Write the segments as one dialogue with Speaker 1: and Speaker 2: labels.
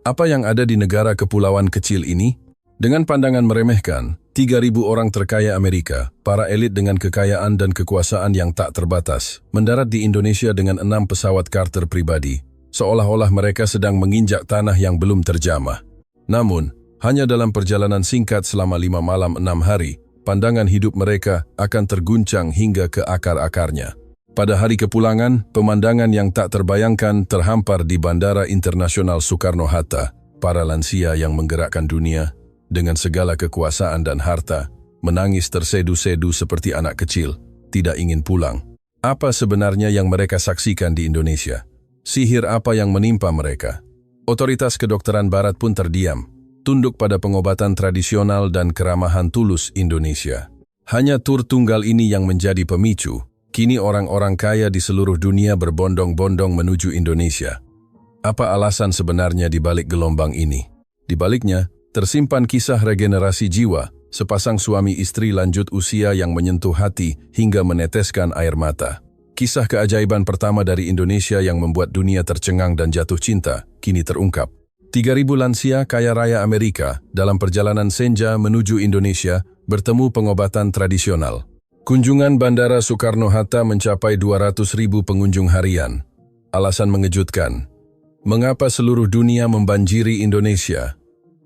Speaker 1: Apa yang ada di negara kepulauan kecil ini? Dengan pandangan meremehkan, 3.000 orang terkaya Amerika, para elit dengan kekayaan dan kekuasaan yang tak terbatas, mendarat di Indonesia dengan 6 pesawat charter pribadi, seolah-olah mereka sedang menginjak tanah yang belum terjamah. Namun, hanya dalam perjalanan singkat selama 5 malam 6 hari, pandangan hidup mereka akan terguncang hingga ke akar-akarnya. Pada hari kepulangan, pemandangan yang tak terbayangkan terhampar di Bandara Internasional Soekarno-Hatta. Para lansia yang menggerakkan dunia, dengan segala kekuasaan dan harta, menangis tersedu-sedu seperti anak kecil, tidak ingin pulang. Apa sebenarnya yang mereka saksikan di Indonesia? Sihir apa yang menimpa mereka? Otoritas kedokteran barat pun terdiam, tunduk pada pengobatan tradisional dan keramahan tulus Indonesia. Hanya tur tunggal ini yang menjadi pemicu. Kini orang-orang kaya di seluruh dunia berbondong-bondong menuju Indonesia. Apa alasan sebenarnya di balik gelombang ini? Di baliknya, tersimpan kisah regenerasi jiwa, sepasang suami istri lanjut usia yang menyentuh hati hingga meneteskan air mata. Kisah keajaiban pertama dari Indonesia yang membuat dunia tercengang dan jatuh cinta, kini terungkap. 3.000 lansia kaya raya Amerika dalam perjalanan senja menuju Indonesia bertemu pengobatan tradisional. Kunjungan Bandara Soekarno-Hatta mencapai 200.000 pengunjung harian. Alasan mengejutkan. Mengapa seluruh dunia membanjiri Indonesia?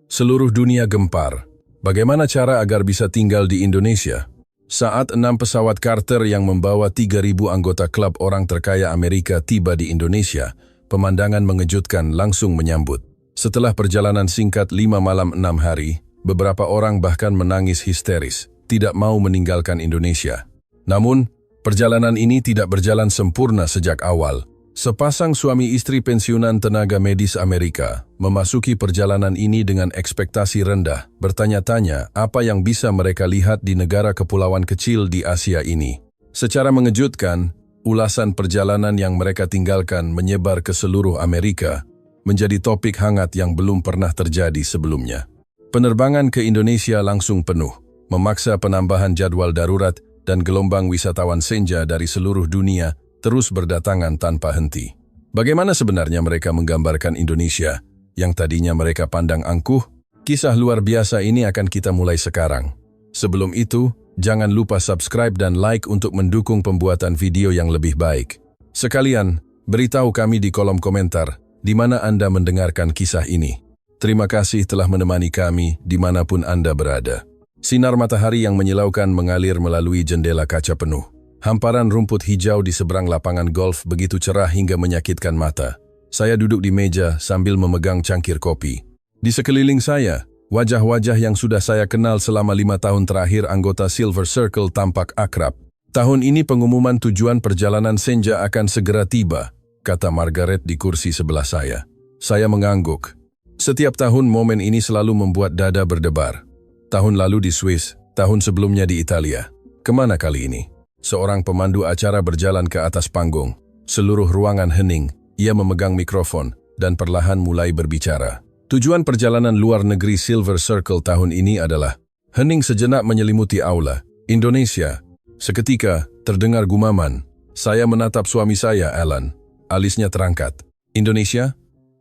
Speaker 1: Seluruh dunia gempar. Bagaimana cara agar bisa tinggal di Indonesia? Saat 6 pesawat charter yang membawa 3.000 anggota klub orang terkaya Amerika tiba di Indonesia, pemandangan mengejutkan langsung menyambut. Setelah perjalanan singkat 5 malam 6 hari, beberapa orang bahkan menangis histeris, tidak mau meninggalkan Indonesia. Namun, perjalanan ini tidak berjalan sempurna sejak awal. Sepasang suami istri pensiunan tenaga medis Amerika memasuki perjalanan ini dengan ekspektasi rendah, bertanya-tanya apa yang bisa mereka lihat di negara kepulauan kecil di Asia ini. Secara mengejutkan, ulasan perjalanan yang mereka tinggalkan menyebar ke seluruh Amerika, menjadi topik hangat yang belum pernah terjadi sebelumnya. Penerbangan ke Indonesia langsung penuh, memaksa penambahan jadwal darurat dan gelombang wisatawan senja dari seluruh dunia terus berdatangan tanpa henti. Bagaimana sebenarnya mereka menggambarkan Indonesia yang tadinya mereka pandang angkuh? Kisah luar biasa ini akan kita mulai sekarang. Sebelum itu, jangan lupa subscribe dan like untuk mendukung pembuatan video yang lebih baik. Sekalian, beritahu kami di kolom komentar di mana Anda mendengarkan kisah ini. Terima kasih telah menemani kami dimanapun Anda berada. Sinar matahari yang menyilaukan mengalir melalui jendela kaca penuh. Hamparan rumput hijau di seberang lapangan golf begitu cerah hingga menyakitkan mata. Saya duduk di meja sambil memegang cangkir kopi. Di sekeliling saya, wajah-wajah yang sudah saya kenal selama 5 tahun terakhir anggota Silver Circle tampak akrab. Tahun ini pengumuman tujuan perjalanan senja akan segera tiba, kata Margaret di kursi sebelah saya. Saya mengangguk. Setiap tahun momen ini selalu membuat dada berdebar. Tahun lalu di Swiss, tahun sebelumnya di Italia. Kemana kali ini? Seorang pemandu acara berjalan ke atas panggung. Seluruh ruangan hening, ia memegang mikrofon dan perlahan mulai berbicara. Tujuan perjalanan luar negeri Silver Circle tahun ini adalah hening sejenak menyelimuti aula. Indonesia. Seketika, terdengar gumaman. Saya menatap suami saya, Alan. Alisnya terangkat. Indonesia?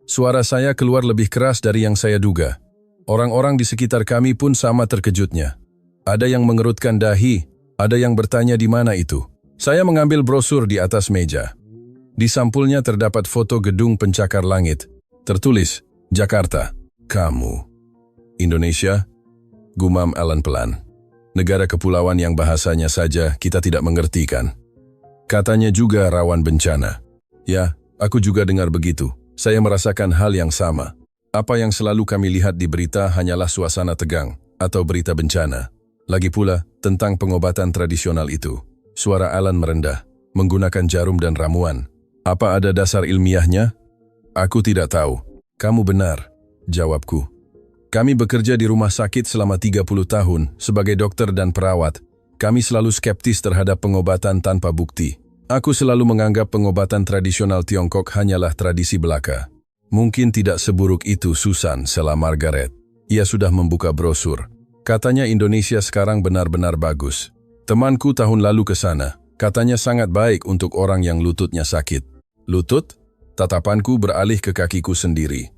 Speaker 1: Suara saya keluar lebih keras dari yang saya duga. Orang-orang di sekitar kami pun sama terkejutnya. Ada yang mengerutkan dahi, ada yang bertanya di mana itu. Saya mengambil brosur di atas meja. Di sampulnya terdapat foto gedung pencakar langit. Tertulis, Jakarta. Kamu. Indonesia? Gumam Alan pelan. Negara kepulauan yang bahasanya saja kita tidak mengerti kan? Katanya juga rawan bencana. Ya, aku juga dengar begitu. Saya merasakan hal yang sama. Apa yang selalu kami lihat di berita hanyalah suasana tegang atau berita bencana. Lagi pula, tentang pengobatan tradisional itu. Suara Alan merendah, menggunakan jarum dan ramuan. Apa ada dasar ilmiahnya? Aku tidak tahu. Kamu benar, jawabku. Kami bekerja di rumah sakit selama 30 tahun sebagai dokter dan perawat. Kami selalu skeptis terhadap pengobatan tanpa bukti. Aku selalu menganggap pengobatan tradisional Tiongkok hanyalah tradisi belaka. Mungkin tidak seburuk itu, Susan, sela Margaret. Ia sudah membuka brosur. Katanya Indonesia sekarang benar-benar bagus. Temanku tahun lalu ke sana. Katanya sangat baik untuk orang yang lututnya sakit. Lutut? Tatapanku beralih ke kakiku sendiri.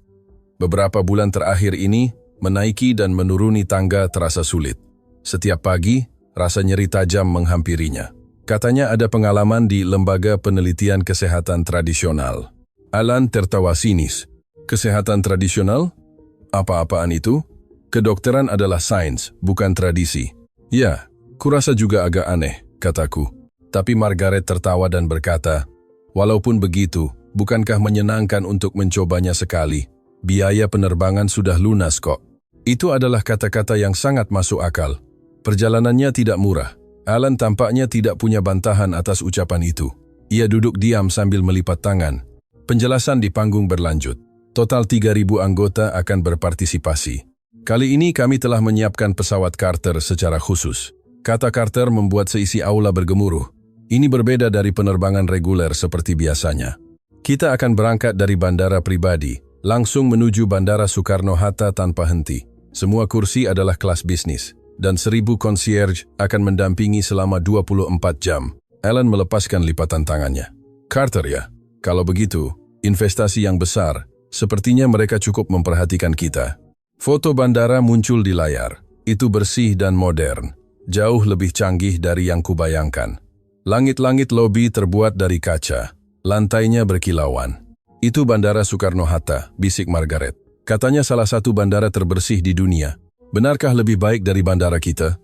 Speaker 1: Beberapa bulan terakhir ini, menaiki dan menuruni tangga terasa sulit. Setiap pagi, rasa nyeri tajam menghampirinya. Katanya ada pengalaman di Lembaga Penelitian Kesehatan Tradisional. Alan tertawa sinis. Kesehatan tradisional? Apa-apaan itu? Kedokteran adalah sains, bukan tradisi. Ya, kurasa juga agak aneh, kataku. Tapi Margaret tertawa dan berkata, walaupun begitu, bukankah menyenangkan untuk mencobanya sekali? Biaya penerbangan sudah lunas kok. Itu adalah kata-kata yang sangat masuk akal. Perjalanannya tidak murah. Alan tampaknya tidak punya bantahan atas ucapan itu. Ia duduk diam sambil melipat tangan. Penjelasan di panggung berlanjut. Total 3.000 anggota akan berpartisipasi. Kali ini kami telah menyiapkan pesawat Carter secara khusus. Kata Carter membuat seisi aula bergemuruh. Ini berbeda dari penerbangan reguler seperti biasanya. Kita akan berangkat dari bandara pribadi, langsung menuju Bandara Soekarno-Hatta tanpa henti. Semua kursi adalah kelas bisnis, dan 1.000 concierge akan mendampingi selama 24 jam. Alan melepaskan lipatan tangannya. Carter ya? Kalau begitu, investasi yang besar, sepertinya mereka cukup memperhatikan kita. Foto bandara muncul di layar. Itu bersih dan modern, jauh lebih canggih dari yang kubayangkan. Langit-langit lobi terbuat dari kaca, lantainya berkilauan. Itu Bandara Soekarno-Hatta, bisik Margaret. Katanya salah satu bandara terbersih di dunia. Benarkah lebih baik dari bandara kita?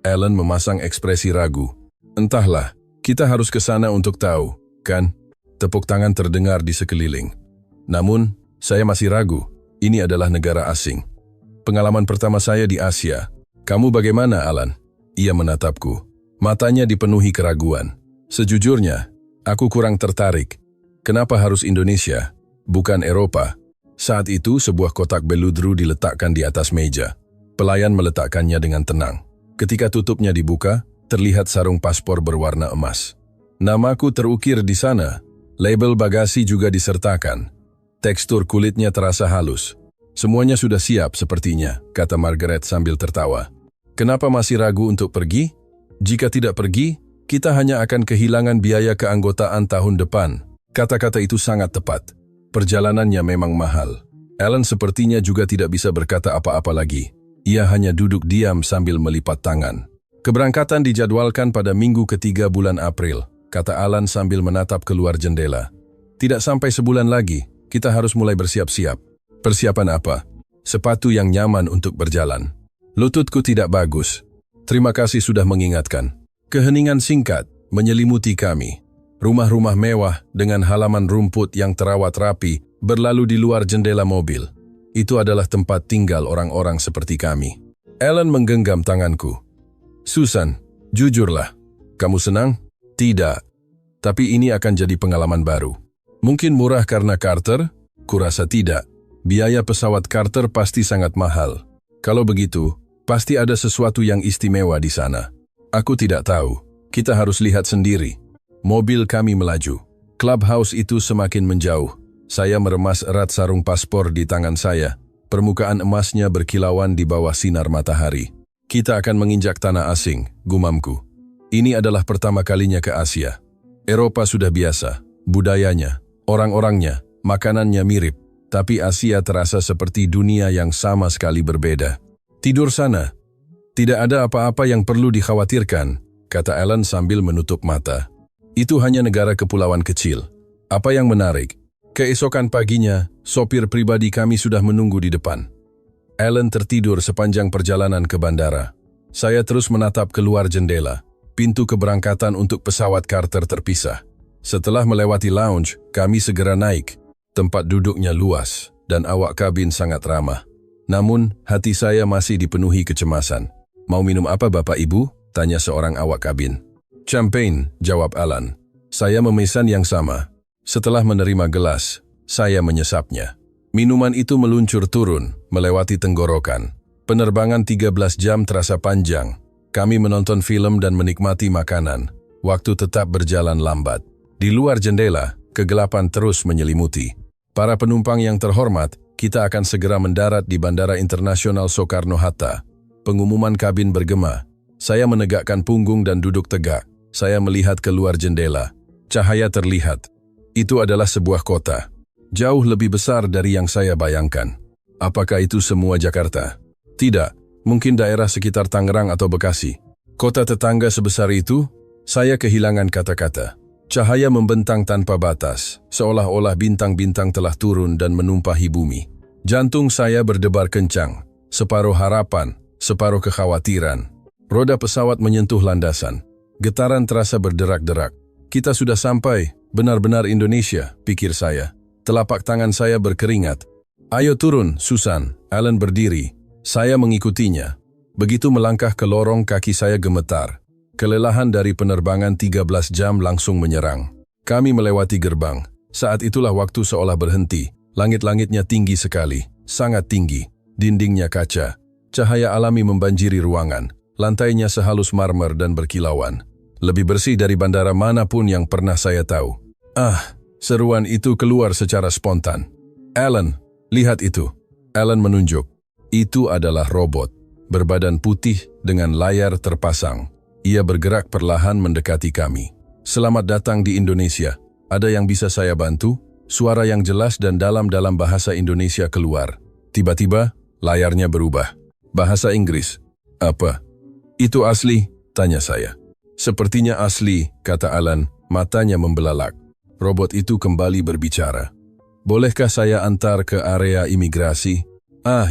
Speaker 1: Alan memasang ekspresi ragu. Entahlah, kita harus ke sana untuk tahu, kan? Tepuk tangan terdengar di sekeliling. Namun, saya masih ragu. Ini adalah negara asing. Pengalaman pertama saya di Asia. Kamu bagaimana, Alan? Ia menatapku. Matanya dipenuhi keraguan. Sejujurnya, aku kurang tertarik. Kenapa harus Indonesia, bukan Eropa? Saat itu, sebuah kotak beludru diletakkan di atas meja. Pelayan meletakkannya dengan tenang. Ketika tutupnya dibuka, terlihat sarung paspor berwarna emas. Namaku terukir di sana. Label bagasi juga disertakan. Tekstur kulitnya terasa halus. Semuanya sudah siap sepertinya, kata Margaret sambil tertawa. Kenapa masih ragu untuk pergi? Jika tidak pergi, kita hanya akan kehilangan biaya keanggotaan tahun depan. Kata-kata itu sangat tepat. Perjalanannya memang mahal. Alan sepertinya juga tidak bisa berkata apa-apa lagi. Ia hanya duduk diam sambil melipat tangan. Keberangkatan dijadwalkan pada minggu ketiga bulan April, kata Alan sambil menatap keluar jendela. Tidak sampai sebulan lagi, kita harus mulai bersiap-siap. Persiapan apa? Sepatu yang nyaman untuk berjalan. Lututku tidak bagus. Terima kasih sudah mengingatkan. Keheningan singkat menyelimuti kami. Rumah-rumah mewah dengan halaman rumput yang terawat rapi berlalu di luar jendela mobil. Itu adalah tempat tinggal orang-orang seperti kami. Alan menggenggam tanganku. Susan, jujurlah. Kamu senang? Tidak. Tapi ini akan jadi pengalaman baru. Mungkin murah karena Carter? Kurasa tidak. Biaya pesawat Carter pasti sangat mahal. Kalau begitu, pasti ada sesuatu yang istimewa di sana. Aku tidak tahu. Kita harus lihat sendiri. Mobil kami melaju. Clubhouse itu semakin menjauh. Saya meremas erat sarung paspor di tangan saya. Permukaan emasnya berkilauan di bawah sinar matahari. Kita akan menginjak tanah asing, gumamku. Ini adalah pertama kalinya ke Asia. Eropa sudah biasa. Budayanya, orang-orangnya, makanannya mirip. Tapi Asia terasa seperti dunia yang sama sekali berbeda. Tidur sana. Tidak ada apa-apa yang perlu dikhawatirkan, kata Alan sambil menutup mata. Itu hanya negara kepulauan kecil. Apa yang menarik? Keesokan paginya, sopir pribadi kami sudah menunggu di depan. Alan tertidur sepanjang perjalanan ke bandara. Saya terus menatap keluar jendela. Pintu keberangkatan untuk pesawat Carter terpisah. Setelah melewati lounge, kami segera naik. Tempat duduknya luas, dan awak kabin sangat ramah. Namun, hati saya masih dipenuhi kecemasan. Mau minum apa Bapak Ibu? Tanya seorang awak kabin. Champagne, jawab Alan. Saya memesan yang sama. Setelah menerima gelas, saya menyesapnya. Minuman itu meluncur turun, melewati tenggorokan. Penerbangan 13 jam terasa panjang. Kami menonton film dan menikmati makanan. Waktu tetap berjalan lambat. Di luar jendela, kegelapan terus menyelimuti. Para penumpang yang terhormat, kita akan segera mendarat di Bandara Internasional Soekarno-Hatta. Pengumuman kabin bergema. Saya menegakkan punggung dan duduk tegak. Saya melihat keluar jendela. Cahaya terlihat. Itu adalah sebuah kota. Jauh lebih besar dari yang saya bayangkan. Apakah itu semua Jakarta? Tidak, mungkin daerah sekitar Tangerang atau Bekasi. Kota tetangga sebesar itu, saya kehilangan kata-kata. Cahaya membentang tanpa batas, seolah-olah bintang-bintang telah turun dan menumpahi bumi. Jantung saya berdebar kencang, separuh harapan, separuh kekhawatiran. Roda pesawat menyentuh landasan. Getaran terasa berderak-derak. Kita sudah sampai, benar-benar Indonesia, pikir saya. Telapak tangan saya berkeringat. Ayo turun, Susan. Alan berdiri. Saya mengikutinya. Begitu melangkah ke lorong, kaki saya gemetar. Kelelahan dari penerbangan 13 jam langsung menyerang. Kami melewati gerbang. Saat itulah waktu seolah berhenti. Langit-langitnya tinggi sekali, sangat tinggi. Dindingnya kaca. Cahaya alami membanjiri ruangan. Lantainya sehalus marmer dan berkilauan. Lebih bersih dari bandara manapun yang pernah saya tahu. Seruan itu keluar secara spontan. Alan, lihat itu. Alan menunjuk. Itu adalah robot. Berbadan putih dengan layar terpasang. Ia bergerak perlahan mendekati kami. Selamat datang di Indonesia. Ada yang bisa saya bantu? Suara yang jelas dan dalam bahasa Indonesia keluar. Tiba-tiba, layarnya berubah. Bahasa Inggris. Apa? Itu asli? Tanya saya. Sepertinya asli, kata Alan, matanya membelalak. Robot itu kembali berbicara. Bolehkah saya antar ke area imigrasi?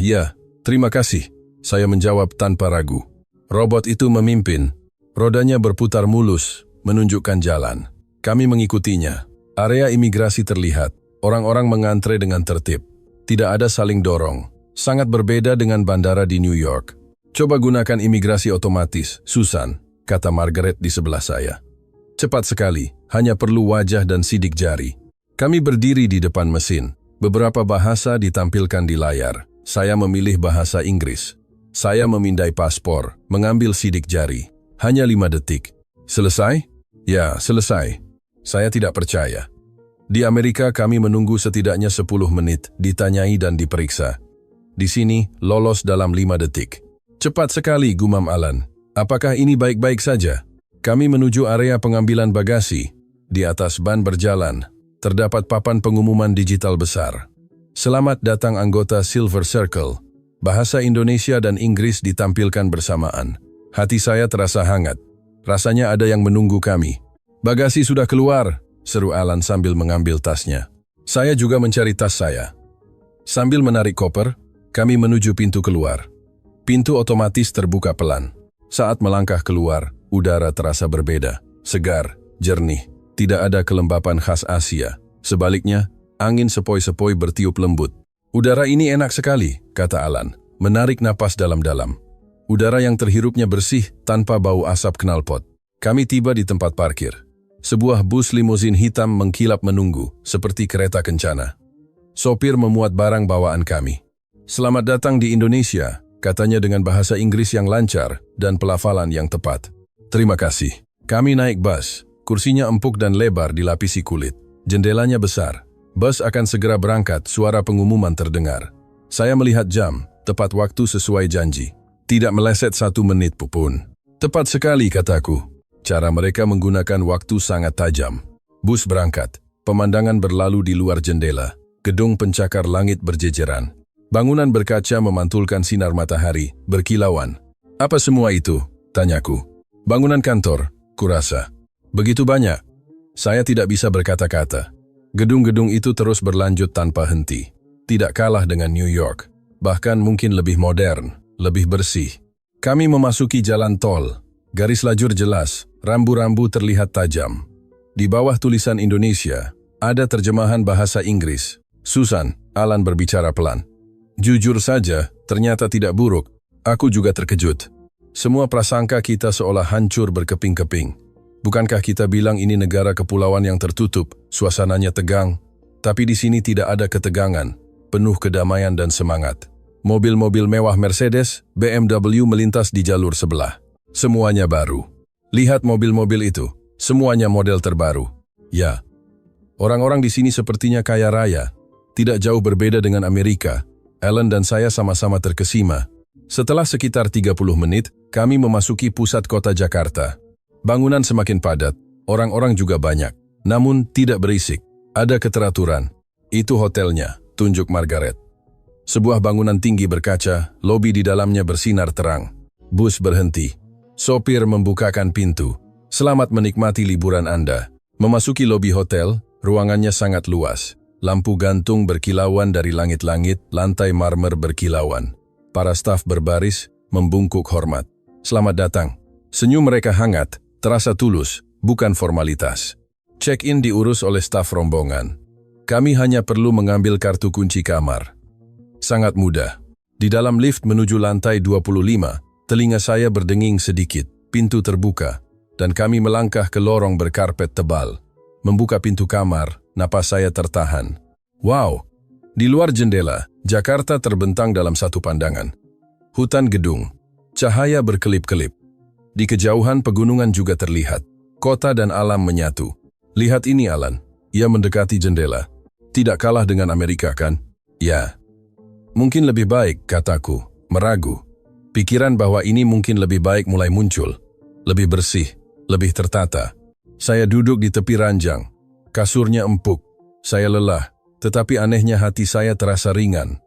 Speaker 1: Ya, terima kasih. Saya menjawab tanpa ragu. Robot itu memimpin. Rodanya berputar mulus, menunjukkan jalan. Kami mengikutinya. Area imigrasi terlihat. Orang-orang mengantre dengan tertib. Tidak ada saling dorong. Sangat berbeda dengan bandara di New York. Coba gunakan imigrasi otomatis, Susan, kata Margaret di sebelah saya. Cepat sekali, hanya perlu wajah dan sidik jari. Kami berdiri di depan mesin. Beberapa bahasa ditampilkan di layar. Saya memilih bahasa Inggris. Saya memindai paspor, mengambil sidik jari. Hanya 5 detik. Selesai? Ya, selesai. Saya tidak percaya. Di Amerika kami menunggu setidaknya 10 menit, ditanyai dan diperiksa. Di sini, lolos dalam 5 detik. Cepat sekali, gumam Alan. Apakah ini baik-baik saja? Kami menuju area pengambilan bagasi. Di atas ban berjalan, terdapat papan pengumuman digital besar. Selamat datang anggota Silver Circle. Bahasa Indonesia dan Inggris ditampilkan bersamaan. Hati saya terasa hangat. Rasanya ada yang menunggu kami. Bagasi sudah keluar, seru Alan sambil mengambil tasnya. Saya juga mencari tas saya. Sambil menarik koper, kami menuju pintu keluar. Pintu otomatis terbuka pelan. Saat melangkah keluar, udara terasa berbeda. Segar, jernih. Tidak ada kelembapan khas Asia. Sebaliknya, angin sepoi-sepoi bertiup lembut. Udara ini enak sekali, kata Alan, menarik napas dalam-dalam. Udara yang terhirupnya bersih tanpa bau asap knalpot. Kami tiba di tempat parkir. Sebuah bus limuzin hitam mengkilap menunggu, seperti kereta kencana. Sopir memuat barang bawaan kami. Selamat datang di Indonesia, katanya dengan bahasa Inggris yang lancar dan pelafalan yang tepat. Terima kasih. Kami naik bus. Kursinya empuk dan lebar dilapisi kulit. Jendelanya besar. Bus akan segera berangkat, suara pengumuman terdengar. Saya melihat jam, tepat waktu sesuai janji. Tidak meleset 1 menit pun. Tepat sekali, kataku. Cara mereka menggunakan waktu sangat tajam. Bus berangkat. Pemandangan berlalu di luar jendela. Gedung pencakar langit berjejeran. Bangunan berkaca memantulkan sinar matahari, berkilauan. Apa semua itu? Tanyaku. Bangunan kantor, kurasa. Begitu banyak. Saya tidak bisa berkata-kata. Gedung-gedung itu terus berlanjut tanpa henti. Tidak kalah dengan New York. Bahkan mungkin lebih modern, lebih bersih. Kami memasuki jalan tol. Garis lajur jelas, rambu-rambu terlihat tajam. Di bawah tulisan Indonesia, ada terjemahan bahasa Inggris. Susan, Alan berbicara pelan. Jujur saja, ternyata tidak buruk. Aku juga terkejut. Semua prasangka kita seolah hancur berkeping-keping. Bukankah kita bilang ini negara kepulauan yang tertutup, suasananya tegang? Tapi di sini tidak ada ketegangan, penuh kedamaian dan semangat. Mobil-mobil mewah Mercedes, BMW melintas di jalur sebelah. Semuanya baru. Lihat mobil-mobil itu, semuanya model terbaru. Ya, orang-orang di sini sepertinya kaya raya. Tidak jauh berbeda dengan Amerika. Alan dan saya sama-sama terkesima. Setelah sekitar 30 menit, kami memasuki pusat kota Jakarta. Bangunan semakin padat, orang-orang juga banyak, namun tidak berisik. Ada keteraturan. Itu hotelnya, tunjuk Margaret. Sebuah bangunan tinggi berkaca, lobi di dalamnya bersinar terang. Bus berhenti. Sopir membukakan pintu. Selamat menikmati liburan Anda. Memasuki lobi hotel, ruangannya sangat luas. Lampu gantung berkilauan dari langit-langit, lantai marmer berkilauan. Para staf berbaris, membungkuk hormat. Selamat datang. Senyum mereka hangat, terasa tulus, bukan formalitas. Check-in diurus oleh staf rombongan. Kami hanya perlu mengambil kartu kunci kamar. Sangat mudah. Di dalam lift menuju lantai 25, telinga saya berdenging sedikit, pintu terbuka, dan kami melangkah ke lorong berkarpet tebal. Membuka pintu kamar, napas saya tertahan. Wow! Di luar jendela, Jakarta terbentang dalam satu pandangan. Hutan gedung. Cahaya berkelip-kelip. Di kejauhan pegunungan juga terlihat. Kota dan alam menyatu. Lihat ini, Alan. Ia mendekati jendela. Tidak kalah dengan Amerika, kan? Ya. Mungkin lebih baik, kataku. Meragu. Pikiran bahwa ini mungkin lebih baik mulai muncul. Lebih bersih. Lebih tertata. Saya duduk di tepi ranjang. Kasurnya empuk. Saya lelah. Tetapi anehnya hati saya terasa ringan.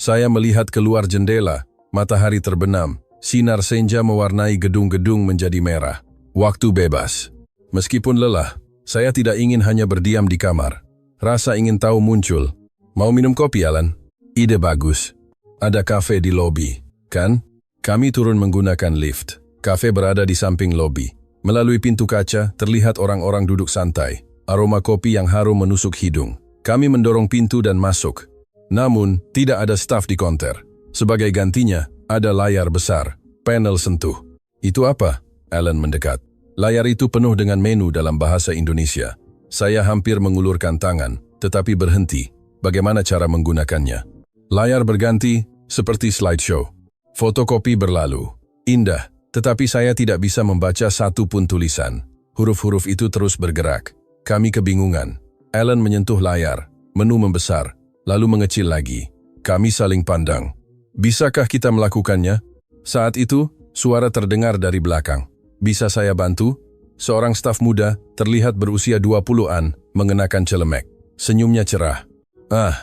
Speaker 1: Saya melihat keluar jendela. Matahari terbenam. Sinar senja mewarnai gedung-gedung menjadi merah. Waktu bebas. Meskipun lelah, saya tidak ingin hanya berdiam di kamar. Rasa ingin tahu muncul. Mau minum kopi, Alan? Ide bagus. Ada kafe di lobi, kan? Kami turun menggunakan lift. Kafe berada di samping lobi. Melalui pintu kaca, terlihat orang-orang duduk santai. Aroma kopi yang harum menusuk hidung. Kami mendorong pintu dan masuk. Namun, tidak ada staf di konter. Sebagai gantinya, ada layar besar, panel sentuh. Itu apa? Alan mendekat. Layar itu penuh dengan menu dalam bahasa Indonesia. Saya hampir mengulurkan tangan, tetapi berhenti. Bagaimana cara menggunakannya? Layar berganti, seperti slideshow. Fotokopi berlalu. Indah, tetapi saya tidak bisa membaca satu pun tulisan. Huruf-huruf itu terus bergerak. Kami kebingungan. Alan menyentuh layar. Menu membesar, lalu mengecil lagi. Kami saling pandang. Bisakah kita melakukannya? Saat itu, suara terdengar dari belakang. Bisa saya bantu? Seorang staf muda, terlihat berusia 20-an, mengenakan celemek. Senyumnya cerah.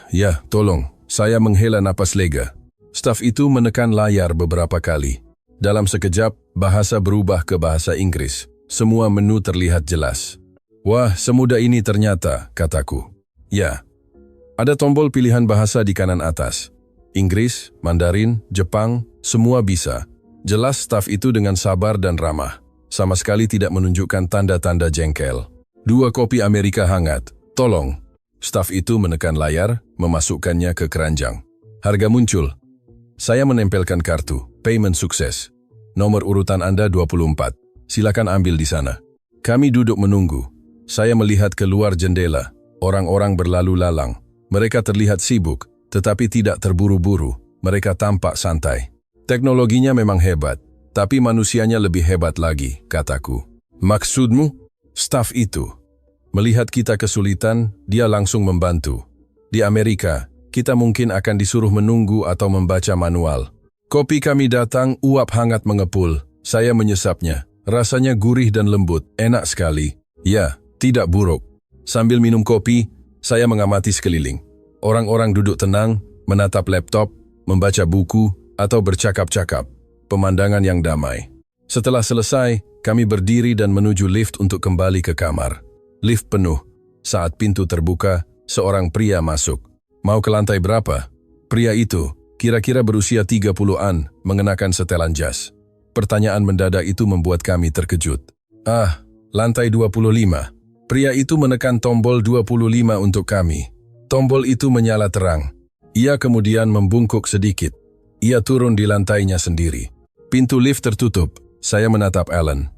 Speaker 1: Ya, tolong. Saya menghela napas lega. Staf itu menekan layar beberapa kali. Dalam sekejap, bahasa berubah ke bahasa Inggris. Semua menu terlihat jelas. Wah, semudah ini ternyata, kataku. Ya. Ada tombol pilihan bahasa di kanan atas. Inggris, Mandarin, Jepang, semua bisa. Jelas staf itu dengan sabar dan ramah. Sama sekali tidak menunjukkan tanda-tanda jengkel. 2 kopi Amerika hangat. Tolong. Staf itu menekan layar, memasukkannya ke keranjang. Harga muncul. Saya menempelkan kartu. Payment sukses. Nomor urutan Anda 24. Silakan ambil di sana. Kami duduk menunggu. Saya melihat keluar jendela. Orang-orang berlalu lalang. Mereka terlihat sibuk, tetapi tidak terburu-buru. Mereka tampak santai. Teknologinya memang hebat, tapi manusianya lebih hebat lagi, kataku. Maksudmu? Staf itu. Melihat kita kesulitan, dia langsung membantu. Di Amerika, kita mungkin akan disuruh menunggu atau membaca manual. Kopi kami datang, uap hangat mengepul. Saya menyesapnya. Rasanya gurih dan lembut, enak sekali. Ya, tidak buruk. Sambil minum kopi, saya mengamati sekeliling. Orang-orang duduk tenang, menatap laptop, membaca buku, atau bercakap-cakap. Pemandangan yang damai. Setelah selesai, kami berdiri dan menuju lift untuk kembali ke kamar. Lift penuh. Saat pintu terbuka, seorang pria masuk. Mau ke lantai berapa? Pria itu, kira-kira berusia 30-an, mengenakan setelan jas. Pertanyaan mendadak itu membuat kami terkejut. Lantai 25. Pria itu menekan tombol 25 untuk kami. Tombol itu menyala terang. Ia kemudian membungkuk sedikit. Ia turun di lantainya sendiri. Pintu lift tertutup. Saya menatap Alan.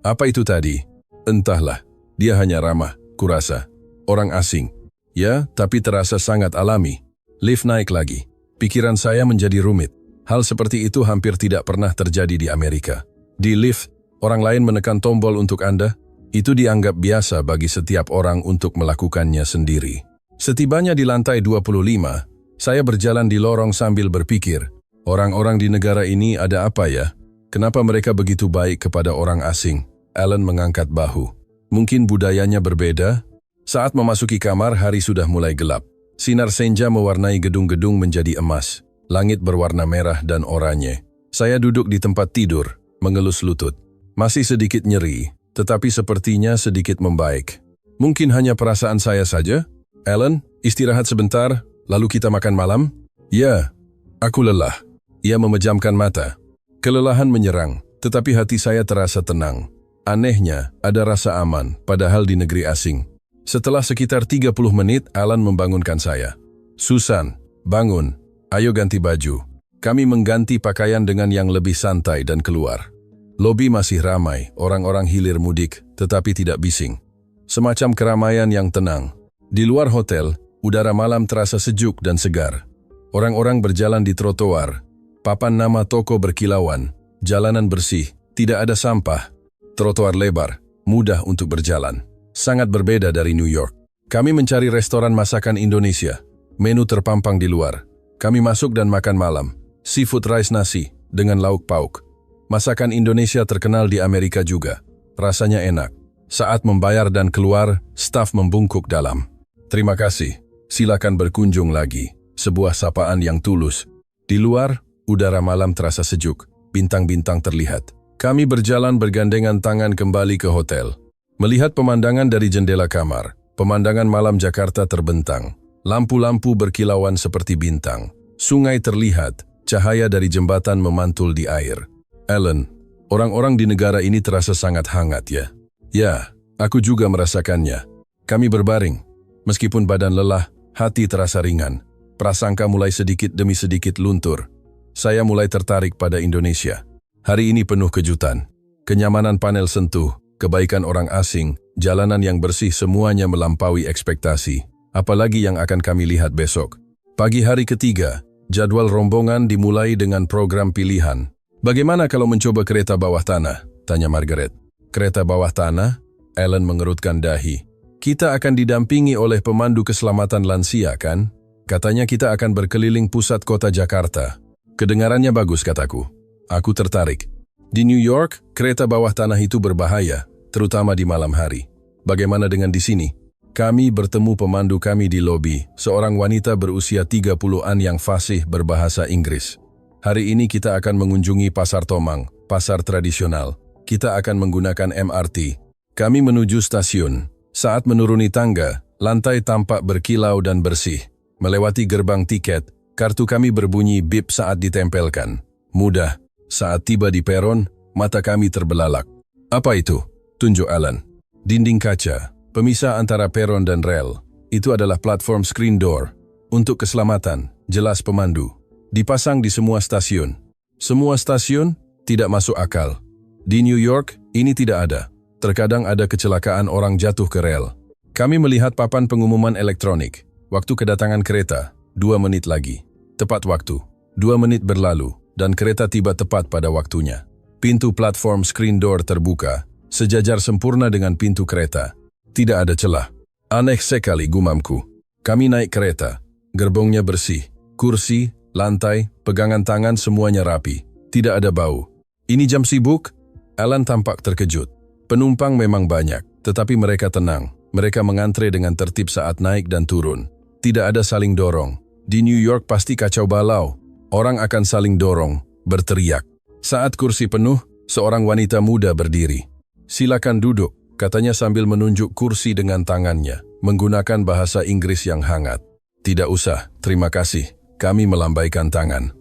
Speaker 1: Apa itu tadi? Entahlah. Dia hanya ramah, kurasa. Orang asing. Ya, tapi terasa sangat alami. Lift naik lagi. Pikiran saya menjadi rumit. Hal seperti itu hampir tidak pernah terjadi di Amerika. Di lift, orang lain menekan tombol untuk Anda. Itu dianggap biasa bagi setiap orang untuk melakukannya sendiri. Setibanya di lantai 25, saya berjalan di lorong sambil berpikir, orang-orang di negara ini ada apa ya? Kenapa mereka begitu baik kepada orang asing? Alan mengangkat bahu. Mungkin budayanya berbeda? Saat memasuki kamar, hari sudah mulai gelap. Sinar senja mewarnai gedung-gedung menjadi emas. Langit berwarna merah dan oranye. Saya duduk di tempat tidur, mengelus lutut. Masih sedikit nyeri, tetapi sepertinya sedikit membaik. Mungkin hanya perasaan saya saja? Alan, istirahat sebentar, lalu kita makan malam? Ya, aku lelah. Ia memejamkan mata. Kelelahan menyerang, tetapi hati saya terasa tenang. Anehnya, ada rasa aman, padahal di negeri asing. Setelah sekitar 30 menit, Alan membangunkan saya. Susan, bangun. Ayo ganti baju. Kami mengganti pakaian dengan yang lebih santai dan keluar. Lobi masih ramai, orang-orang hilir mudik, tetapi tidak bising. Semacam keramaian yang tenang. Di luar hotel, udara malam terasa sejuk dan segar. Orang-orang berjalan di trotoar. Papan nama toko berkilauan. Jalanan bersih, tidak ada sampah. Trotoar lebar, mudah untuk berjalan. Sangat berbeda dari New York. Kami mencari restoran masakan Indonesia. Menu terpampang di luar. Kami masuk dan makan malam. Seafood rice nasi dengan lauk pauk. Masakan Indonesia terkenal di Amerika juga. Rasanya enak. Saat membayar dan keluar, staf membungkuk dalam. Terima kasih. Silakan berkunjung lagi. Sebuah sapaan yang tulus. Di luar, udara malam terasa sejuk. Bintang-bintang terlihat. Kami berjalan bergandengan tangan kembali ke hotel. Melihat pemandangan dari jendela kamar. Pemandangan malam Jakarta terbentang. Lampu-lampu berkilauan seperti bintang. Sungai terlihat, cahaya dari jembatan memantul di air. Alan, orang-orang di negara ini terasa sangat hangat ya? Ya, aku juga merasakannya. Kami berbaring. Meskipun badan lelah, hati terasa ringan. Prasangka mulai sedikit demi sedikit luntur. Saya mulai tertarik pada Indonesia. Hari ini penuh kejutan. Kenyamanan panel sentuh, kebaikan orang asing, jalanan yang bersih semuanya melampaui ekspektasi. Apalagi yang akan kami lihat besok. Pagi hari ketiga, jadwal rombongan dimulai dengan program pilihan. Bagaimana kalau mencoba kereta bawah tanah? Tanya Margaret. Kereta bawah tanah? Alan mengerutkan dahi. Kita akan didampingi oleh pemandu keselamatan lansia kan? Katanya kita akan berkeliling pusat kota Jakarta. Kedengarannya bagus kataku. Aku tertarik. Di New York, kereta bawah tanah itu berbahaya, terutama di malam hari. Bagaimana dengan di sini? Kami bertemu pemandu kami di lobi, seorang wanita berusia 30-an yang fasih berbahasa Inggris. Hari ini kita akan mengunjungi Pasar Tomang, pasar tradisional. Kita akan menggunakan MRT. Kami menuju stasiun. Saat menuruni tangga, lantai tampak berkilau dan bersih. Melewati gerbang tiket, kartu kami berbunyi bip saat ditempelkan. Mudah. Saat tiba di peron, mata kami terbelalak. Apa itu? Tunjuk Alan. Dinding kaca. Pemisah antara peron dan rel. Itu adalah platform screen door. Untuk keselamatan, jelas pemandu. Dipasang di semua stasiun. Semua stasiun tidak masuk akal. Di New York, ini tidak ada. Terkadang ada kecelakaan orang jatuh ke rel. Kami melihat papan pengumuman elektronik. Waktu kedatangan kereta, 2 menit lagi. Tepat waktu. 2 menit berlalu, dan kereta tiba tepat pada waktunya. Pintu platform screen door terbuka, sejajar sempurna dengan pintu kereta. Tidak ada celah. Aneh sekali gumamku. Kami naik kereta. Gerbongnya bersih. Kursi, lantai, pegangan tangan semuanya rapi. Tidak ada bau. Ini jam sibuk? Alan tampak terkejut. Penumpang memang banyak, tetapi mereka tenang. Mereka mengantre dengan tertib saat naik dan turun. Tidak ada saling dorong. Di New York pasti kacau balau. Orang akan saling dorong, berteriak. Saat kursi penuh, seorang wanita muda berdiri. Silakan duduk. Katanya sambil menunjuk kursi dengan tangannya, menggunakan bahasa Inggris yang hangat. Tidak usah, terima kasih. Kami melambaikan tangan.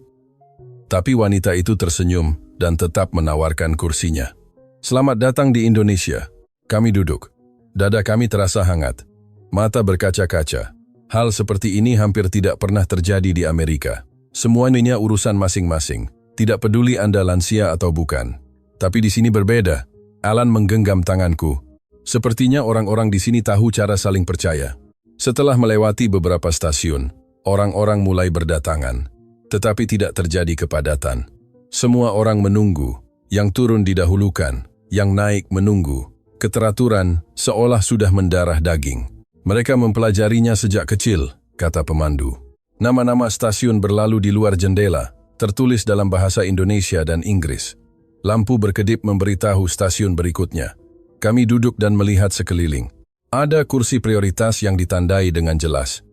Speaker 1: Tapi wanita itu tersenyum dan tetap menawarkan kursinya. Selamat datang di Indonesia. Kami duduk. Dada kami terasa hangat. Mata berkaca-kaca. Hal seperti ini hampir tidak pernah terjadi di Amerika. Semuanya urusan masing-masing. Tidak peduli Anda lansia atau bukan. Tapi di sini berbeda. Alan menggenggam tanganku. Sepertinya orang-orang di sini tahu cara saling percaya. Setelah melewati beberapa stasiun, orang-orang mulai berdatangan. Tetapi tidak terjadi kepadatan. Semua orang menunggu. Yang turun didahulukan. Yang naik menunggu. Keteraturan seolah sudah mendarah daging. Mereka mempelajarinya sejak kecil, kata pemandu. Nama-nama stasiun berlalu di luar jendela, tertulis dalam bahasa Indonesia dan Inggris. Lampu berkedip memberitahu stasiun berikutnya. Kami duduk dan melihat sekeliling. Ada kursi prioritas yang ditandai dengan jelas.